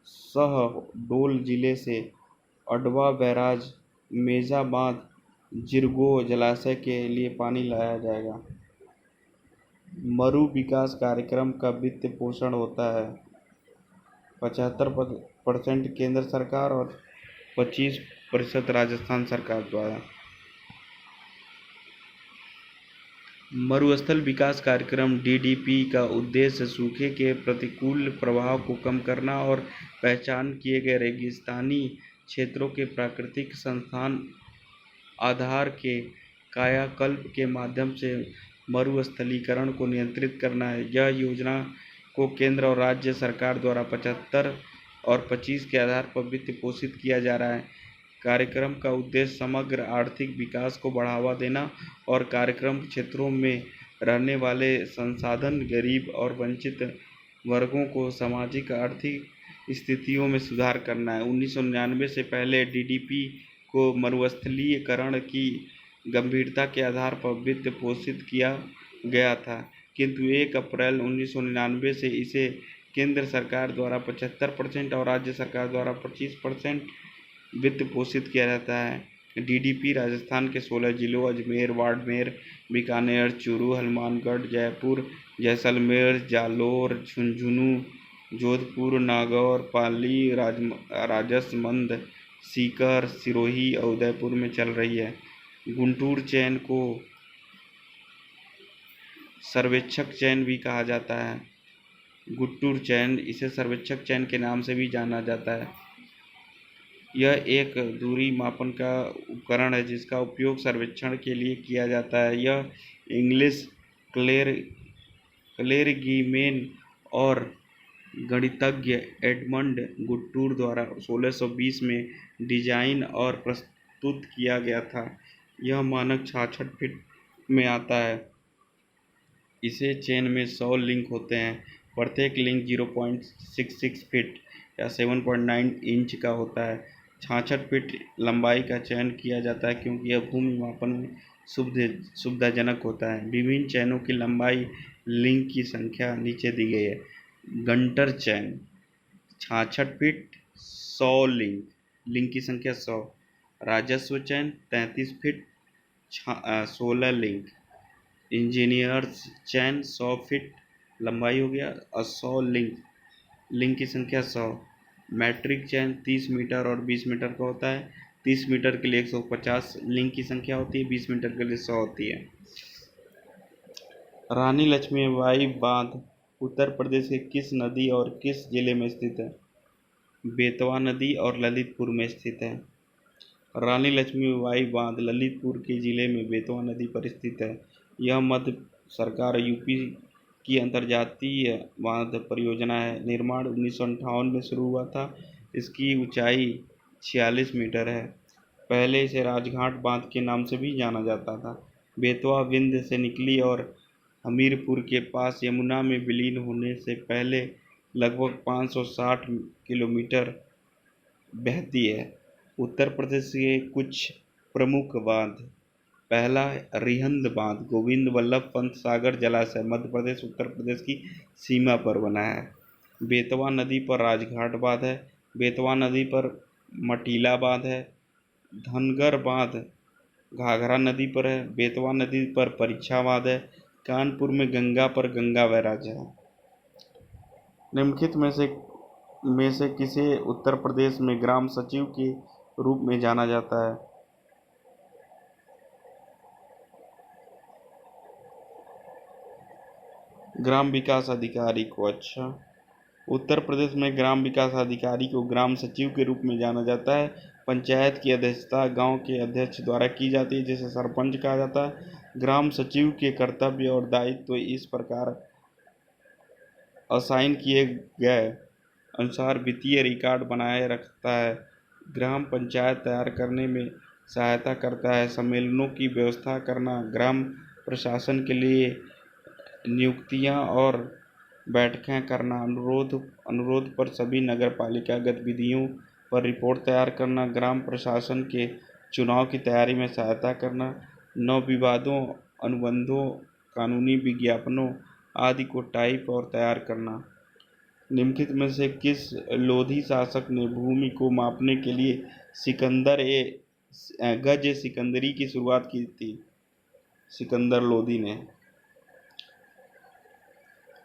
शहडोल जिले से अडवा बैराज, मेजा बांध, जिरगो जलाशय के लिए पानी लाया जाएगा। मरु विकास कार्यक्रम का वित्त पोषण होता है 75% केंद्र सरकार और 25% राजस्थान सरकार द्वारा। मरुस्थल विकास कार्यक्रम (DDP) का उद्देश्य सूखे के प्रतिकूल प्रभाव को कम करना और पहचान किए गए रेगिस्तानी क्षेत्रों के प्राकृतिक संसाधन आधार के कायाकल्प के माध्यम से मरुस्थलीकरण को नियंत्रित करना है। यह योजना को केंद्र और राज्य सरकार द्वारा 75 और 25 के आधार पर वित्त पोषित किया जा रहा है। कार्यक्रम का उद्देश्य समग्र आर्थिक विकास को बढ़ावा देना और कार्यक्रम क्षेत्रों में रहने वाले संसाधन गरीब और वंचित वर्गों को सामाजिक आर्थिक स्थितियों में सुधार करना है। 1999 से पहले DDP को मरुस्थलीकरण की गंभीरता के आधार पर वित्त पोषित किया गया था, किंतु 1 अप्रैल 1999 से इसे केंद्र सरकार द्वारा 75% और राज्य सरकार द्वारा 25% वित्त पोषित किया जाता है। DDP राजस्थान के 16 जिलों अजमेर, बाड़मेर, बीकानेर, चूरू, हनुमानगढ़, जयपुर, जैसलमेर, जालोर, झुंझुनू, जोधपुर, नागौर, पाली, राजसमंद, सीकर, सिरोही और उदयपुर में चल रही है। गुंटूर चैन को सर्वेक्षक चैन भी कहा जाता है। गुंटूर चैन, इसे सर्वेक्षक चैन के नाम से भी जाना जाता है। यह एक दूरी मापन का उपकरण है जिसका उपयोग सर्वेक्षण के लिए किया जाता है। यह इंग्लिश क्लेरिगीमेन और गणितज्ञ एडमंड गुंटूर द्वारा 1620 में डिजाइन और प्रस्तुत किया गया था। यह मानक 66 फीट में आता है। इसे चैन में 100 लिंक होते हैं। प्रत्येक लिंक 0.66 फीट या 7.9 इंच का होता है। 66 फीट लंबाई का चयन किया जाता है क्योंकि यह भूमि मापन में सुविधाजनक होता है। विभिन्न चैनों की लंबाई लिंक की संख्या नीचे दी गई है। गंटर चैन 66 फीट 100 लिंक, लिंक की संख्या 100। राजस्व चयन 33 फीट 16 लिंक। इंजीनियर्स चयन 100 फीट लंबाई हो गया और 100 लिंक, लिंक की संख्या 100। मैट्रिक चयन 30 मीटर और 20 मीटर का होता है। 30 मीटर के लिए 150 लिंक की संख्या होती है, 20 मीटर के लिए 100 होती है। रानी लक्ष्मीबाई बांध उत्तर प्रदेश के किस नदी और किस जिले में स्थित है? बेतवा नदी और ललितपुर में स्थित है। रानी लक्ष्मीबाई बांध ललितपुर के जिले में बेतवा नदी पर स्थित है। यह मध्य सरकार यूपी की अंतर्जातीय बांध परियोजना है। निर्माण 1958 में शुरू हुआ था। इसकी ऊंचाई 46 मीटर है। पहले इसे राजघाट बांध के नाम से भी जाना जाता था। बेतवा विंध्य से निकली और हमीरपुर के पास यमुना में विलीन होने से पहले लगभग 560 किलोमीटर बहती है। उत्तर प्रदेश के कुछ प्रमुख बांध। पहला रिहंद बांध, गोविंद वल्लभ पंत सागर जलाशय, मध्य प्रदेश उत्तर प्रदेश की सीमा पर बना है। बेतवा नदी पर राजघाट बांध है। बेतवा नदी पर मटीला बांध है। धनगर बांध घाघरा नदी पर है। बेतवा नदी पर परीक्षा बांध है। कानपुर में गंगा पर गंगा बैराज है। निम्नलिखित में से किसे उत्तर प्रदेश में ग्राम सचिव के रूप में जाना जाता है? ग्राम विकास अधिकारी को। अच्छा, उत्तर प्रदेश में ग्राम विकास अधिकारी को ग्राम सचिव के रूप में जाना जाता है। पंचायत की अध्यक्षता गांव के अध्यक्ष द्वारा की जाती है, जिसे सरपंच कहा जाता है। ग्राम सचिव के कर्तव्य और दायित्व इस प्रकार असाइन किए गए अनुसार वित्तीय रिकॉर्ड बनाए रखता है। ग्राम पंचायत तैयार करने में सहायता करता है। सम्मेलनों की व्यवस्था करना, ग्राम प्रशासन के लिए नियुक्तियां और बैठकें करना, अनुरोध पर सभी नगरपालिका गतिविधियों पर रिपोर्ट तैयार करना, ग्राम प्रशासन के चुनाव की तैयारी में सहायता करना, नव विवादों, अनुबंधों, कानूनी विज्ञापनों आदि को टाइप और तैयार करना। निम्नलिखित में से किस लोधी शासक ने भूमि को मापने के लिए गज सिकंदरी की शुरुआत की थी? सिकंदर लोधी ने।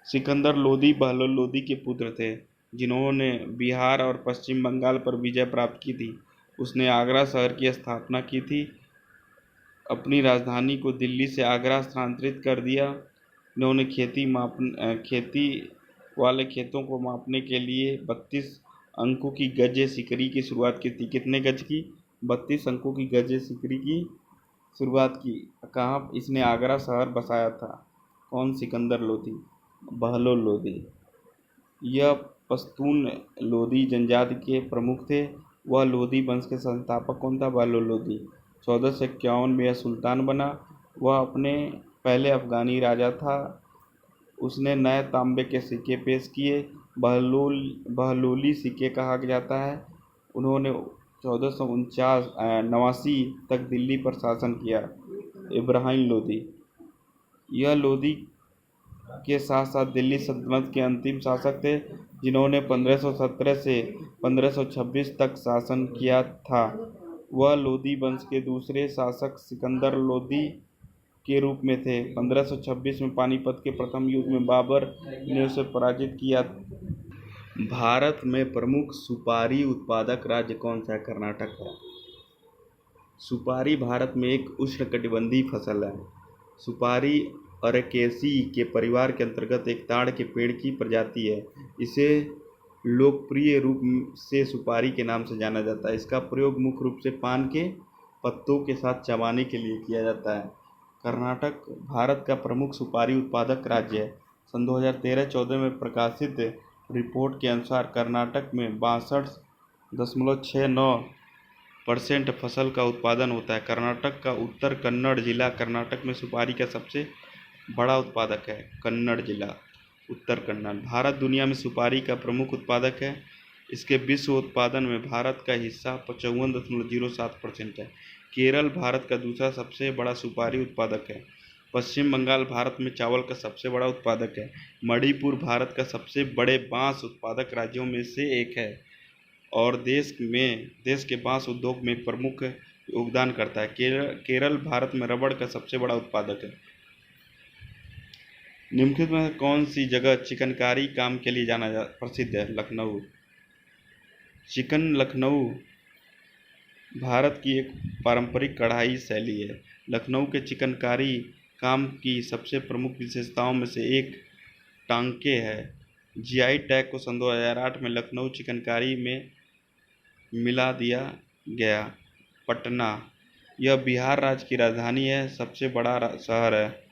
सिकंदर लोधी बहलोल लोधी के पुत्र थे, जिन्होंने बिहार और पश्चिम बंगाल पर विजय प्राप्त की थी। उसने आगरा शहर की स्थापना की थी। अपनी राजधानी को दिल्ली से आगरा स्थानांतरित कर दिया। इन्होंने खेती वाले खेतों को मापने के लिए 32 अंकों की गज सिकरी की शुरुआत की थी। कितने गज की? 32 अंकों की गज सिकरी की शुरुआत की। कहाँ इसने आगरा शहर बसाया था? कौन? सिकंदर लोधी, बहलोल लोधी। यह पश्तून लोधी जनजाति के प्रमुख थे। वह लोधी वंश के संस्थापक कौन था? बहलोल लोधी। 1451 में यह सुल्तान बना। वह अपने पहले अफगानी राजा था। उसने नए तांबे के सिक्के पेश किए। बहलोली सिक्के कहा जाता है। उन्होंने 1489 तक दिल्ली पर शासन किया। इब्राहिम लोधी। यह लोधी के साथ साथ दिल्ली सल्तनत के अंतिम शासक थे, जिन्होंने 1517 से 1526 तक शासन किया था। वह लोधी वंश के दूसरे शासक सिकंदर लोधी के रूप में थे। 1526 में पानीपत के प्रथम युद्ध में बाबर ने उसे पराजित किया। भारत में प्रमुख सुपारी उत्पादक राज्य कौन सा है? कर्नाटक है। सुपारी भारत में एक उष्णकटिबंधीय फसल है। सुपारी अरेकेसी के परिवार के अंतर्गत एक ताड़ के पेड़ की प्रजाति है। इसे लोकप्रिय रूप से सुपारी के नाम से जाना जाता है। इसका प्रयोग मुख्य रूप से पान के पत्तों के साथ चबाने के लिए किया जाता है। कर्नाटक भारत का प्रमुख सुपारी उत्पादक राज्य है। सन 2013-14 में प्रकाशित रिपोर्ट के अनुसार कर्नाटक में 62.69% फसल का उत्पादन होता है। कर्नाटक का उत्तर कन्नड़ जिला कर्नाटक में सुपारी का सबसे बड़ा उत्पादक है। कन्नड़ जिला, उत्तर कन्नड़। भारत दुनिया में सुपारी का प्रमुख उत्पादक है। इसके विश्व उत्पादन में भारत का हिस्सा 55.07% है। केरल भारत का दूसरा सबसे बड़ा सुपारी उत्पादक है। पश्चिम बंगाल भारत में चावल का सबसे बड़ा उत्पादक है। मणिपुर भारत का सबसे बड़े बांस उत्पादक राज्यों में से एक है। और देश के बांस उद्योग में प्रमुख योगदान करता है। केरल भारत में रबड़ का सबसे बड़ा उत्पादक है। निम्नलिखित में कौन सी जगह चिकनकारी काम के लिए प्रसिद्ध है? लखनऊ। लखनऊ भारत की एक पारंपरिक कढ़ाई शैली है। लखनऊ के चिकनकारी काम की सबसे प्रमुख विशेषताओं में से एक टांके है। जीआई टैग को सन 2008 में लखनऊ चिकनकारी में मिला दिया गया। पटना, यह बिहार राज्य की राजधानी है, सबसे बड़ा शहर है।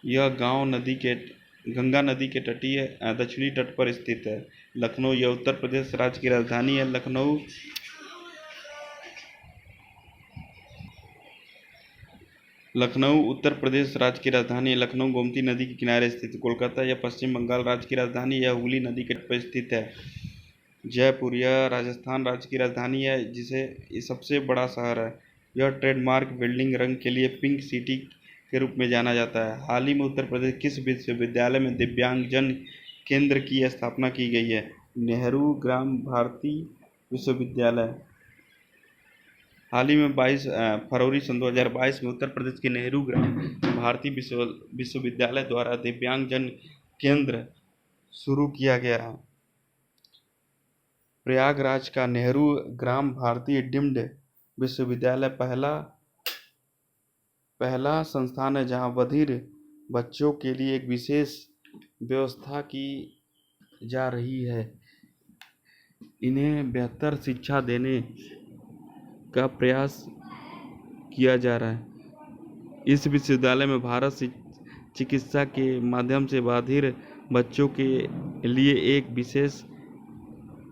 यह गंगा नदी के तटीय दक्षिणी तट पर स्थित है। लखनऊ, यह उत्तर प्रदेश राज्य की राजधानी है। लखनऊ उत्तर प्रदेश राज्य की राजधानी है। लखनऊ गोमती नदी के किनारे स्थित है। कोलकाता, यह पश्चिम बंगाल राज्य की राजधानी, यह हुगली नदी के तट पर स्थित है। जयपुर, यह राजस्थान राज्य की राजधानी है, ये सबसे बड़ा शहर है। यह ट्रेडमार्क बिल्डिंग रंग के लिए पिंक सिटी के रूप में जाना जाता है। हाल ही में उत्तर प्रदेश किस विश्वविद्यालय में दिव्यांगजन केंद्र की स्थापना की गई है? नेहरू ग्राम भारती विश्वविद्यालय। हाल ही में 22 फरवरी सन 2022 में उत्तर प्रदेश के नेहरू ग्राम भारती विश्वविद्यालय द्वारा दिव्यांगजन केंद्र शुरू किया गया है। प्रयागराज का नेहरू ग्राम भारती डीम्ड विश्वविद्यालय पहला संस्थान है जहां बधिर बच्चों के लिए एक विशेष व्यवस्था की जा रही है। इन्हें बेहतर शिक्षा देने का प्रयास किया जा रहा है। इस विश्वविद्यालय में भारत चिकित्सा के माध्यम से बधिर बच्चों के लिए एक विशेष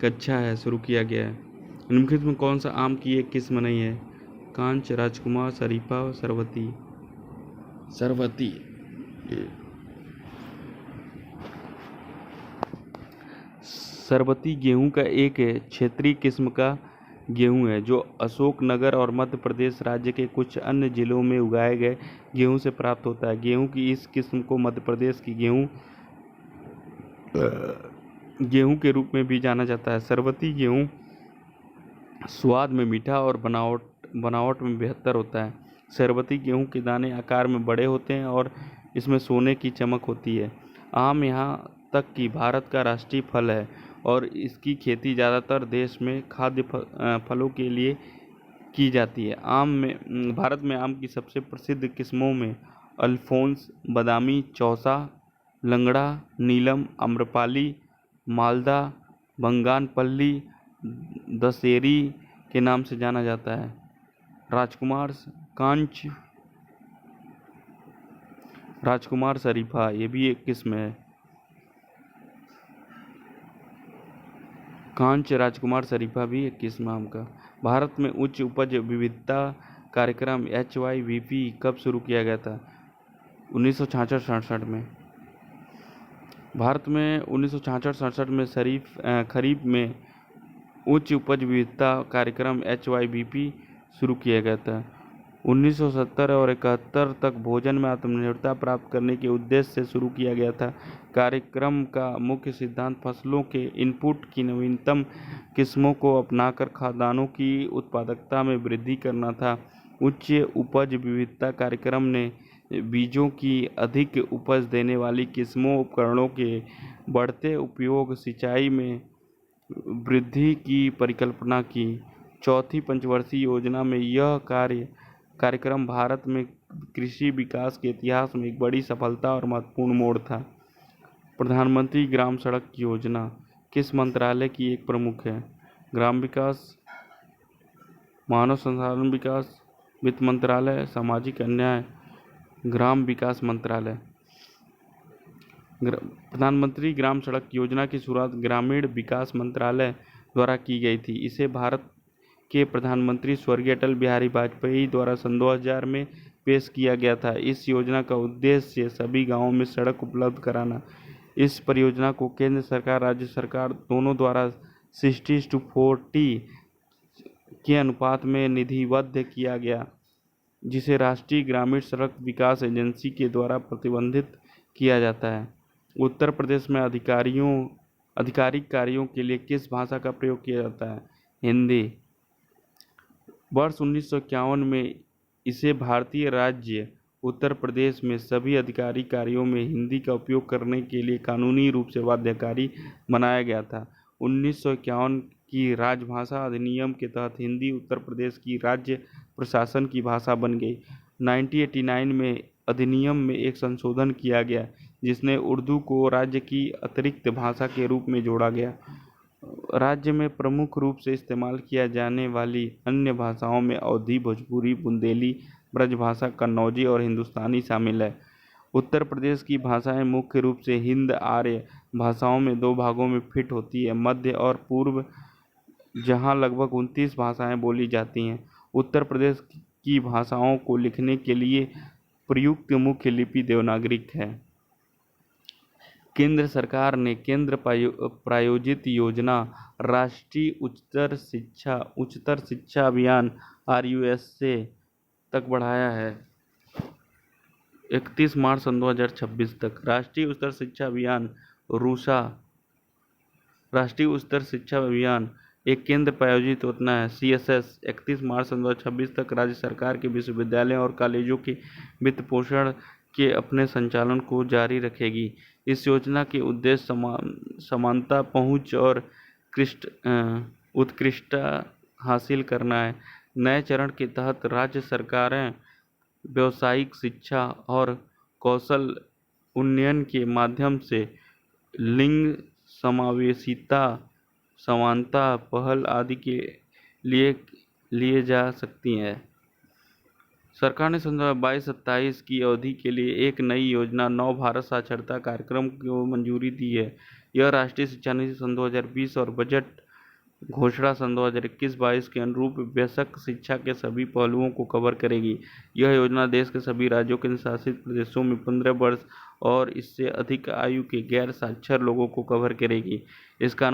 कक्षा है शुरू किया गया है। निम्नलिखित में कौन सा आम की एक किस्म नहीं है? कांच, राजकुमार, शरीफा, सरवती। सरबती गेहूं का एक क्षेत्रीय किस्म का गेहूं है जो अशोकनगर और मध्य प्रदेश राज्य के कुछ अन्य जिलों में उगाए गए गेहूं से प्राप्त होता है। गेहूं की इस किस्म को मध्य प्रदेश की गेहूं के रूप में भी जाना जाता है। सरबती गेहूं स्वाद में मीठा और बनावट में बेहतर होता है। सरबती गेहूं के दाने आकार में बड़े होते हैं और इसमें सोने की चमक होती है। आम यहाँ तक कि भारत का राष्ट्रीय फल है और इसकी खेती ज़्यादातर देश में खाद्य फलों के लिए की जाती है। भारत में आम की सबसे प्रसिद्ध किस्मों में अल्फोंस, बादामी, चौसा, लंगड़ा, नीलम, आम्रपाली, मालदा, बंगानपल्ली, दशेरी के नाम से जाना जाता है। राजकुमार शरीफा, ये भी एक किस्म है। कांच राजकुमार शरीफा भी एक किस्म आम का। भारत में उच्च उपज विविधता कार्यक्रम HYVP कब शुरू किया गया था? 1966-67 में। भारत में 1966-67 में खरीफ में उच्च उपज विविधता कार्यक्रम HYVP शुरू किया गया था। 1970 और 71 तक भोजन में आत्मनिर्भरता प्राप्त करने के उद्देश्य से शुरू किया गया था। कार्यक्रम का मुख्य सिद्धांत फसलों के इनपुट की नवीनतम किस्मों को अपनाकर खाद्यान्नों की उत्पादकता में वृद्धि करना था। उच्च उपज विविधता कार्यक्रम ने बीजों की अधिक उपज देने वाली किस्मों, उपकरणों के बढ़ते उपयोग, सिंचाई में वृद्धि की परिकल्पना की। चौथी पंचवर्षीय योजना में यह कार्यक्रम भारत में कृषि विकास के इतिहास में एक बड़ी सफलता और महत्वपूर्ण मोड़ था। प्रधानमंत्री ग्राम सड़क योजना किस मंत्रालय की एक प्रमुख है? ग्राम विकास, मानव संसाधन विकास, वित्त मंत्रालय, सामाजिक अन्याय, ग्राम विकास मंत्रालय। प्रधानमंत्री ग्राम सड़क योजना की शुरुआत ग्रामीण विकास मंत्रालय द्वारा की गई थी। इसे भारत के प्रधानमंत्री स्वर्गीय अटल बिहारी वाजपेयी द्वारा सन 2000 में पेश किया गया था। इस योजना का उद्देश्य सभी गांवों में सड़क उपलब्ध कराना। इस परियोजना को केंद्र सरकार, राज्य सरकार दोनों द्वारा 60:40 के अनुपात में निधिबद्ध किया गया, जिसे राष्ट्रीय ग्रामीण सड़क विकास एजेंसी के द्वारा प्रबंधित किया जाता है। उत्तर प्रदेश में अधिकारियों आधिकारिक कार्यों के लिए किस भाषा का प्रयोग किया जाता है? हिंदी। वर्ष 1951 में इसे भारतीय राज्य उत्तर प्रदेश में सभी आधिकारिक कार्यों में हिंदी का उपयोग करने के लिए कानूनी रूप से बाध्यकारी बनाया गया था। 1951 की राजभाषा अधिनियम के तहत हिंदी उत्तर प्रदेश की राज्य प्रशासन की भाषा बन गई। 1989 में अधिनियम में एक संशोधन किया गया जिसने उर्दू को राज्य की अतिरिक्त भाषा के रूप में जोड़ा गया। राज्य में प्रमुख रूप से इस्तेमाल किया जाने वाली अन्य भाषाओं में अवधी, भोजपुरी, बुंदेली, ब्रजभाषा, कन्नौजी और हिंदुस्तानी शामिल है। उत्तर प्रदेश की भाषाएं मुख्य रूप से हिंद-आर्य भाषाओं में दो भागों में फिट होती है, मध्य और पूर्व, जहां लगभग 29 भाषाएं बोली जाती हैं। उत्तर प्रदेश की भाषाओं को लिखने के लिए प्रयुक्त मुख्य लिपि देवनागरी है। केंद्र सरकार ने केंद्र प्रायोजित योजना राष्ट्रीय उच्चतर शिक्षा अभियान RUSA तक बढ़ाया है 31 मार्च सन 2026 तक। राष्ट्रीय उच्चतर शिक्षा अभियान रूसा राष्ट्रीय उच्चतर शिक्षा अभियान एक केंद्र प्रायोजित योजना है। CSS 31 मार्च सन 2026 तक राज्य सरकार के विश्वविद्यालयों और कॉलेजों के वित्त पोषण के अपने संचालन को जारी रखेगी। इस योजना के उद्देश्य समानता, पहुंच और उत्कृष्टता हासिल करना है। नए चरण के तहत राज्य सरकारें व्यावसायिक शिक्षा और कौशल उन्नयन के माध्यम से लिंग समावेशिता, समानता पहल आदि के लिए जा सकती हैं। सरकार ने सन 2022-27 की अवधि के लिए एक नई योजना नव भारत साक्षरता कार्यक्रम को मंजूरी दी है। यह राष्ट्रीय शिक्षा नीति सन 2020 और बजट घोषणा सन 2021-22 के अनुरूप वयस्क शिक्षा के सभी पहलुओं को कवर करेगी। यह योजना देश के सभी राज्यों के शासित प्रदेशों में 15 वर्ष और इससे अधिक आयु के गैर साक्षर लोगों को कवर करेगी। इसका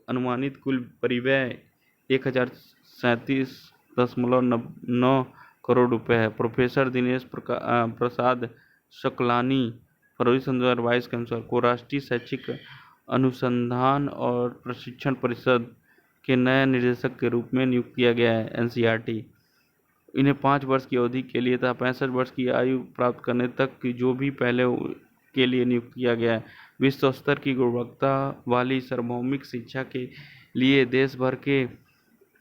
अनुमानित कुल परिव्यय 1037.9 करोड़ रुपए है। प्रोफेसर दिनेश प्रसाद शकलानी फरवरी सन 2022 के अनुसार को राष्ट्रीय शैक्षिक अनुसंधान और प्रशिक्षण परिषद के नए निदेशक के रूप में नियुक्त किया गया है। NCERT इन्हें 5 वर्ष की अवधि के लिए तथा 65 वर्ष की आयु प्राप्त करने तक की जो भी पहले के लिए नियुक्त किया गया है। विश्व स्तर की गुणवत्ता वाली सार्वभौमिक शिक्षा के लिए देश भर के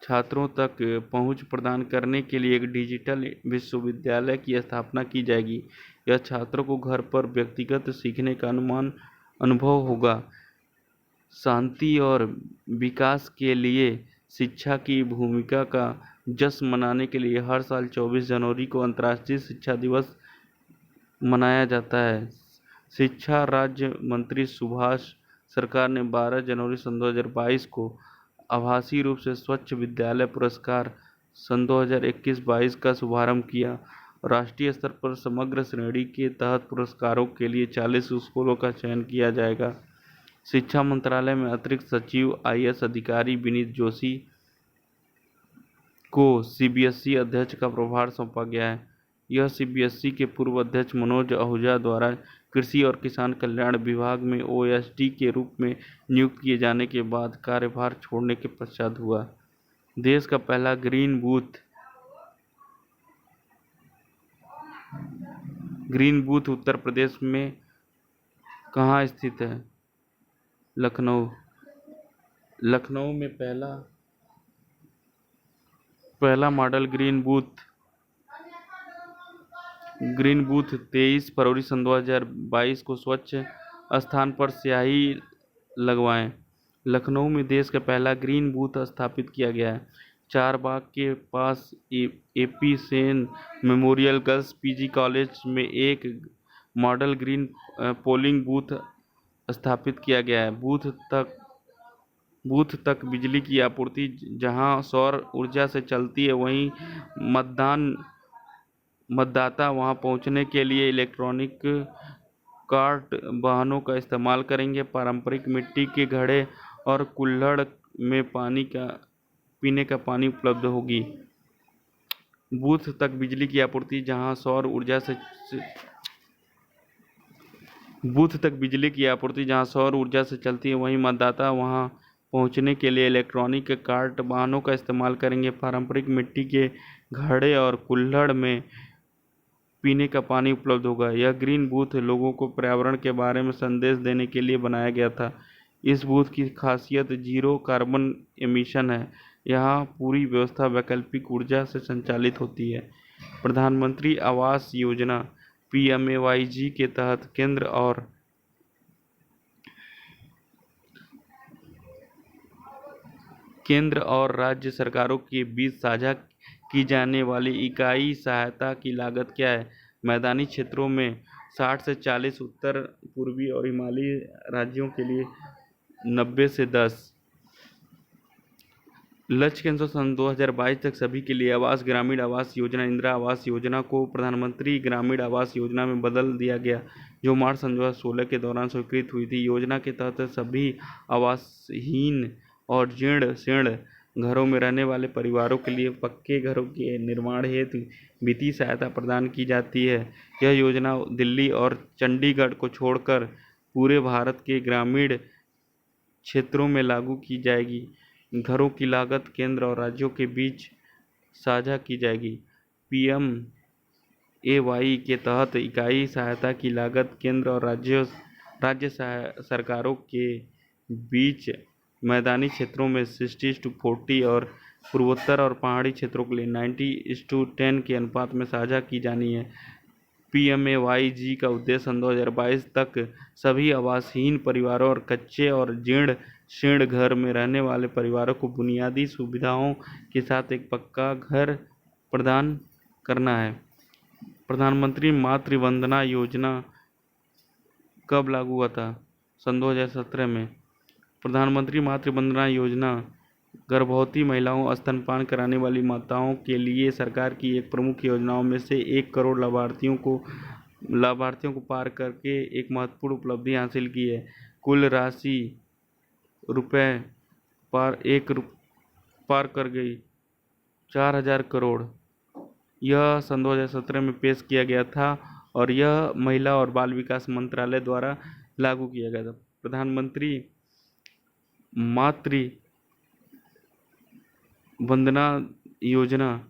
छात्रों तक पहुंच प्रदान करने के लिए एक डिजिटल विश्वविद्यालय की स्थापना की जाएगी। यह छात्रों को घर पर व्यक्तिगत सीखने का अनुभव होगा। शांति और विकास के लिए शिक्षा की भूमिका का जश्न मनाने के लिए हर साल 24 जनवरी को अंतर्राष्ट्रीय शिक्षा दिवस मनाया जाता है। शिक्षा राज्य मंत्री सुभाष सरकार ने 12 जनवरी सन 2022 को आभासी रूप से स्वच्छ विद्यालय पुरस्कार सन 2021-22 का शुभारंभ किया। राष्ट्रीय स्तर पर समग्र श्रेणी के तहत पुरस्कारों के लिए 40 स्कूलों का चयन किया जाएगा। शिक्षा मंत्रालय में अतिरिक्त सचिव IAS अधिकारी विनीत जोशी को CBSE अध्यक्ष का प्रभार सौंपा गया है। यह CBSE के पूर्व अध्यक्ष मनोज आहूजा द्वारा कृषि और किसान कल्याण विभाग में OSD के रूप में नियुक्त किए जाने के बाद कार्यभार छोड़ने के पश्चात हुआ। देश का पहला ग्रीन बूथ उत्तर प्रदेश में कहाँ स्थित है? लखनऊ में पहला मॉडल ग्रीन बूथ 23 फरवरी सन 2022 को स्वच्छ स्थान पर स्याही लगवाएं। लखनऊ में देश का पहला ग्रीन बूथ स्थापित किया गया है। चारबाग के पास AP Sen memorial girls PG college में एक मॉडल ग्रीन पोलिंग बूथ स्थापित किया गया है। बूथ तक बिजली की आपूर्ति जहां सौर ऊर्जा से चलती है, वहीं मतदाता वहां पहुंचने के लिए इलेक्ट्रॉनिक कार्ट वाहनों का इस्तेमाल करेंगे। पारंपरिक मिट्टी के घड़े और कुल्हड़ में पीने का पानी उपलब्ध होगी। बूथ तक बिजली की आपूर्ति जहां सौर ऊर्जा से बूथ तक बिजली की आपूर्ति। जहां सौर ऊर्जा से चलती है वहीं मतदाता वहां पहुंचने के लिए इलेक्ट्रॉनिक कार्ट वाहनों का इस्तेमाल करेंगे। पारंपरिक मिट्टी के घड़े और कुल्हड़ में पीने का पानी उपलब्ध होगा। यह ग्रीन बूथ लोगों को पर्यावरण के बारे में संदेश देने के लिए बनाया गया था। इस बूथ की खासियत जीरो कार्बन एमिशन है। यहाँ पूरी व्यवस्था वैकल्पिक ऊर्जा से संचालित होती है। प्रधानमंत्री आवास योजना PMAYG के तहत केंद्र और राज्य सरकारों के बीच साझा की जाने वाली इकाई सहायता की लागत क्या है? मैदानी क्षेत्रों में 60 से 40, उत्तर पूर्वी और हिमालयी राज्यों के लिए 90 से 10। लक्ष्य के अनुसार सन 2022 तक सभी के लिए आवास ग्रामीण आवास योजना इंदिरा आवास योजना को प्रधानमंत्री ग्रामीण आवास योजना में बदल दिया गया, जो मार्च सन 2016 के दौरान स्वीकृत हुई थी। योजना के तहत सभी आवासहीन और जीर्ण शीर्ण घरों में रहने वाले परिवारों के लिए पक्के घरों के निर्माण हेतु वित्तीय सहायता प्रदान की जाती है। यह योजना दिल्ली और चंडीगढ़ को छोड़कर पूरे भारत के ग्रामीण क्षेत्रों में लागू की जाएगी। घरों की लागत केंद्र और राज्यों के बीच साझा की जाएगी। PMAY के तहत इकाई सहायता की लागत केंद्र और राज्य सरकारों के बीच मैदानी क्षेत्रों में 60:40 और पूर्वोत्तर और पहाड़ी क्षेत्रों के लिए 90:10 के अनुपात में साझा की जानी है। PMAYG का उद्देश्य सन 2022 तक सभी आवासहीन परिवारों और कच्चे और जीर्ण शीर्ण घर में रहने वाले परिवारों को बुनियादी सुविधाओं के साथ एक पक्का घर प्रदान करना है। प्रधानमंत्री मातृ वंदना योजना कब लागू हुआ था? सन 2017 में। प्रधानमंत्री मातृ वंदना योजना गर्भवती महिलाओं, स्तनपान कराने वाली माताओं के लिए सरकार की एक प्रमुख योजनाओं में से 1 करोड़ लाभार्थियों को पार करके एक महत्वपूर्ण उपलब्धि हासिल की है। कुल राशि रुपए पार कर गई 4000 करोड़। यह सन 2017 में पेश किया गया था और यह महिला और बाल विकास मंत्रालय द्वारा लागू किया गया था। प्रधानमंत्री मातृ वंदना योजना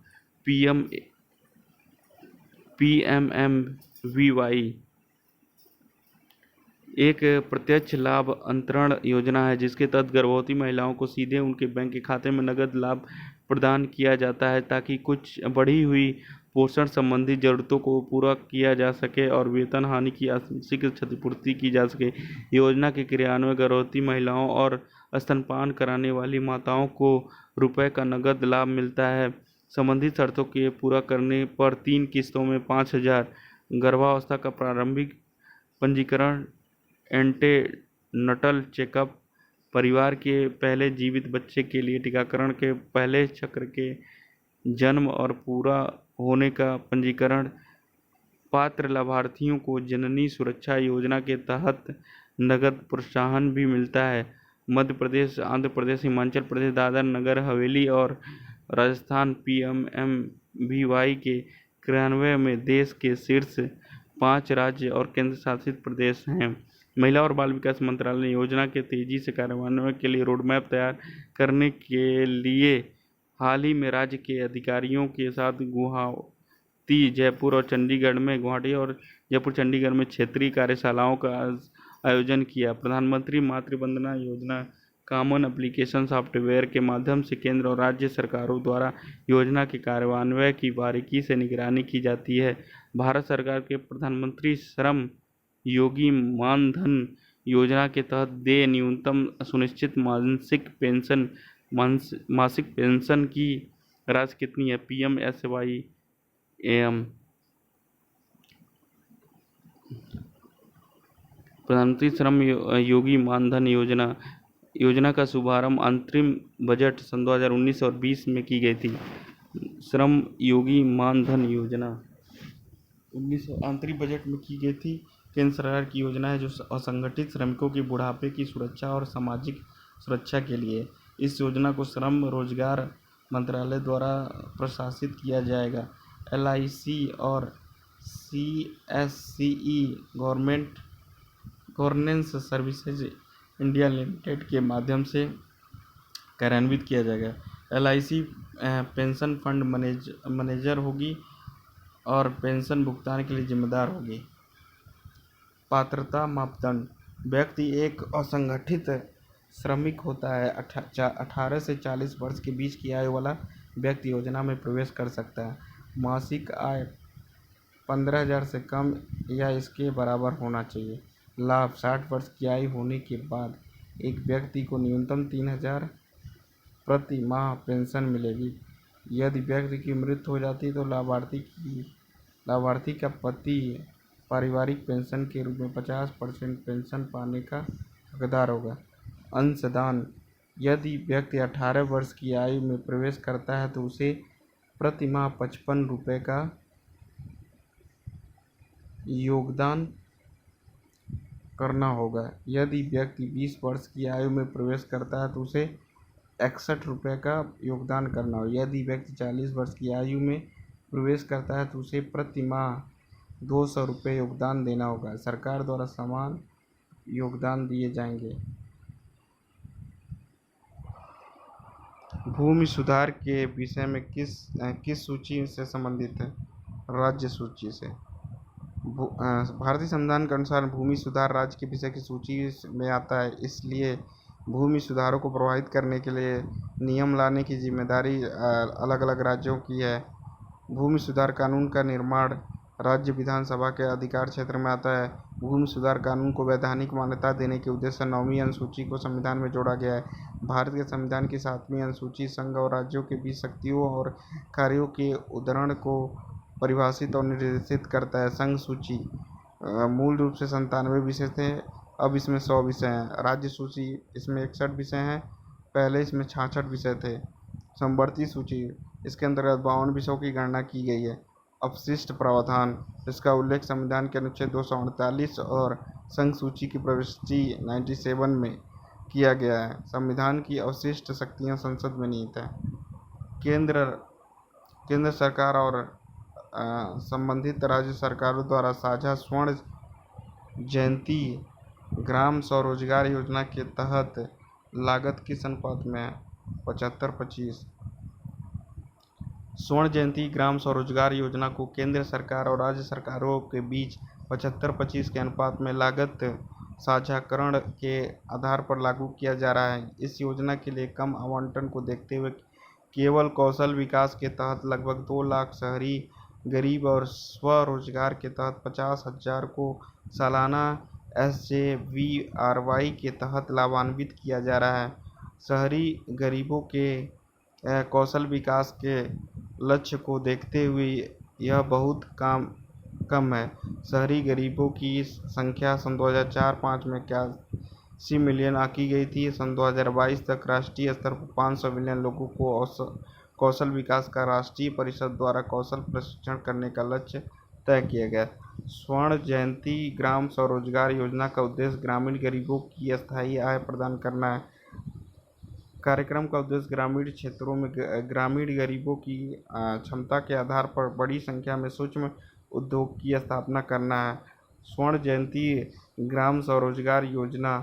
PMMVY एक प्रत्यक्ष लाभ अंतरण योजना है जिसके तहत गर्भवती महिलाओं को सीधे उनके बैंक के खाते में नकद लाभ प्रदान किया जाता है ताकि कुछ बढ़ी हुई पोषण संबंधी जरूरतों को पूरा किया जा सके और वेतन हानि की आंशिक क्षतिपूर्ति की जा सके। योजना के क्रियान्वयन गर्भवती महिलाओं और स्तनपान कराने वाली माताओं को रुपए का नकद लाभ मिलता है। संबंधित शर्तों के पूरा करने पर 3 किस्तों में 5000, गर्भावस्था का प्रारंभिक पंजीकरण, एंटेनटल चेकअप, परिवार के पहले जीवित बच्चे के लिए टीकाकरण के पहले चक्र के जन्म और पूरा होने का पंजीकरण। पात्र लाभार्थियों को जननी सुरक्षा योजना के तहत नगद प्रोत्साहन भी मिलता है। मध्य प्रदेश, आंध्र प्रदेश, हिमाचल प्रदेश, दादर नगर हवेली और राजस्थान PMMVY के क्रियान्वयन में देश के शीर्ष 5 राज्य और केंद्र शासित प्रदेश हैं। महिला और बाल विकास मंत्रालय ने योजना के तेजी से कार्यान्वयन के लिए रोडमैप तैयार करने के लिए हाल ही में राज्य के अधिकारियों के साथ गुवाहाटी, जयपुर और चंडीगढ़ में क्षेत्रीय कार्यशालाओं का आयोजन किया। प्रधानमंत्री मातृ Vandana Yojana common application software के माध्यम से केंद्र और राज्य सरकारों द्वारा योजना के कार्यान्वयन की बारीकी से निगरानी की जाती है। भारत सरकार के प्रधानमंत्री श्रम योगी मानधन योजना के तहत देय न्यूनतम सुनिश्चित मासिक पेंशन की राशि कितनी है? PMSYAM। प्रधानमंत्री श्रम योगी मानधन योजना का शुभारंभ अंतरिम बजट सन 2019 और 20 में की गई थी। श्रम योगी मानधन योजना 19 आंतरिक बजट में की गई थी। केंद्र सरकार की योजना है जो असंगठित श्रमिकों की बुढ़ापे की सुरक्षा और सामाजिक सुरक्षा के लिए। इस योजना को श्रम रोजगार मंत्रालय द्वारा प्रशासित किया जाएगा। LIC और CSCE government governance services India limited के माध्यम से कार्यान्वित किया जाएगा। LIC पेंशन फंड मैनेजर होगी और पेंशन भुगतान के लिए जिम्मेदार होगी। पात्रता मापदंड: व्यक्ति एक असंगठित श्रमिक होता है। 18 से 40 वर्ष के बीच की आयु वाला व्यक्ति योजना में प्रवेश कर सकता है। मासिक आय 15,000 से कम या इसके बराबर होना चाहिए। लाभ: 60 वर्ष की आयु होने के बाद एक व्यक्ति को न्यूनतम 3,000 प्रति माह पेंशन मिलेगी। यदि व्यक्ति की मृत्यु हो जाती है तो लाभार्थी का पति पारिवारिक पेंशन के रूप में 50% पेंशन पाने का हकदार होगा। अंशदान: यदि व्यक्ति 18 वर्ष की आयु में प्रवेश करता है तो उसे प्रति माह 55 रुपये का योगदान करना होगा। यदि व्यक्ति 20 वर्ष की आयु में प्रवेश करता है तो उसे 61 रुपये का योगदान करना होगा। यदि व्यक्ति 40 वर्ष की आयु में प्रवेश करता है तो उसे प्रति माह 200 रुपये योगदान देना होगा। सरकार द्वारा समान योगदान दिए जाएंगे। भूमि सुधार के विषय में किस सूची से संबंधित है? राज्य सूची से। भारतीय संविधान के अनुसार भूमि सुधार राज्य के विषय की सूची में आता है, इसलिए भूमि सुधारों को प्रभावित करने के लिए नियम लाने की जिम्मेदारी अलग अलग राज्यों की है। भूमि सुधार कानून का निर्माण राज्य विधानसभा के अधिकार क्षेत्र में आता है। भूमि सुधार कानून को वैधानिक मान्यता देने के उद्देश्य से 9वीं अनुसूची को संविधान में जोड़ा गया है। भारत के संविधान की 7वीं अनुसूची संघ और राज्यों के बीच शक्तियों और कार्यों के उद्धरण को परिभाषित और निर्देशित करता है। संघ सूची मूल रूप से 97 विषय थे, अब इसमें 100 विषय हैं। राज्य सूची इसमें 61 विषय हैं, पहले इसमें 66 विषय थे। समवर्ती सूची इसके अंतर्गत 52 विषयों की गणना की गई है। अपशिष्ट प्रावधान इसका उल्लेख संविधान के अनुच्छेद 248 और संघ सूची की प्रविष्टि 97 में किया गया है। संविधान की अवशिष्ट शक्तियां संसद में निहित है। केंद्र सरकार और संबंधित राज्य सरकारों द्वारा साझा स्वर्ण जयंती ग्राम स्वरोजगार योजना के तहत लागत किस अनुपात में है? 75-25। स्वर्ण जयंती ग्राम स्वरोजगार योजना को केंद्र सरकार और राज्य सरकारों के बीच 75-25 के अनुपात में लागत साझाकरण के आधार पर लागू किया जा रहा है। इस योजना के लिए कम आवंटन को देखते हुए केवल कौशल विकास के तहत लगभग 2 लाख शहरी गरीब और स्वरोजगार के तहत 50,000 को सालाना SJVRY के तहत लाभान्वित किया जा रहा है। शहरी गरीबों के कौशल विकास के लक्ष्य को देखते हुए यह बहुत कम है। शहरी गरीबों की संख्या सन 2004-05 में 81 मिलियन आंकी गई थी। सन 2022 तक राष्ट्रीय स्तर पर 500 मिलियन लोगों को कौशल विकास का राष्ट्रीय परिषद द्वारा कौशल प्रशिक्षण करने का लक्ष्य तय किया गया। स्वर्ण जयंती ग्राम स्वरोजगार योजना का उद्देश्य ग्रामीण गरीबों की स्थायी आय प्रदान करना है। कार्यक्रम का उद्देश्य ग्रामीण क्षेत्रों में ग्रामीण गरीबों की क्षमता के आधार पर बड़ी संख्या में सूक्ष्म उद्योग की स्थापना करना है। स्वर्ण जयंती ग्राम स्वरोजगार योजना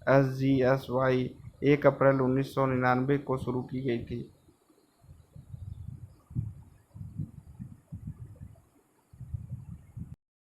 SGSY 1 अप्रैल 1999 को शुरू की गई थी।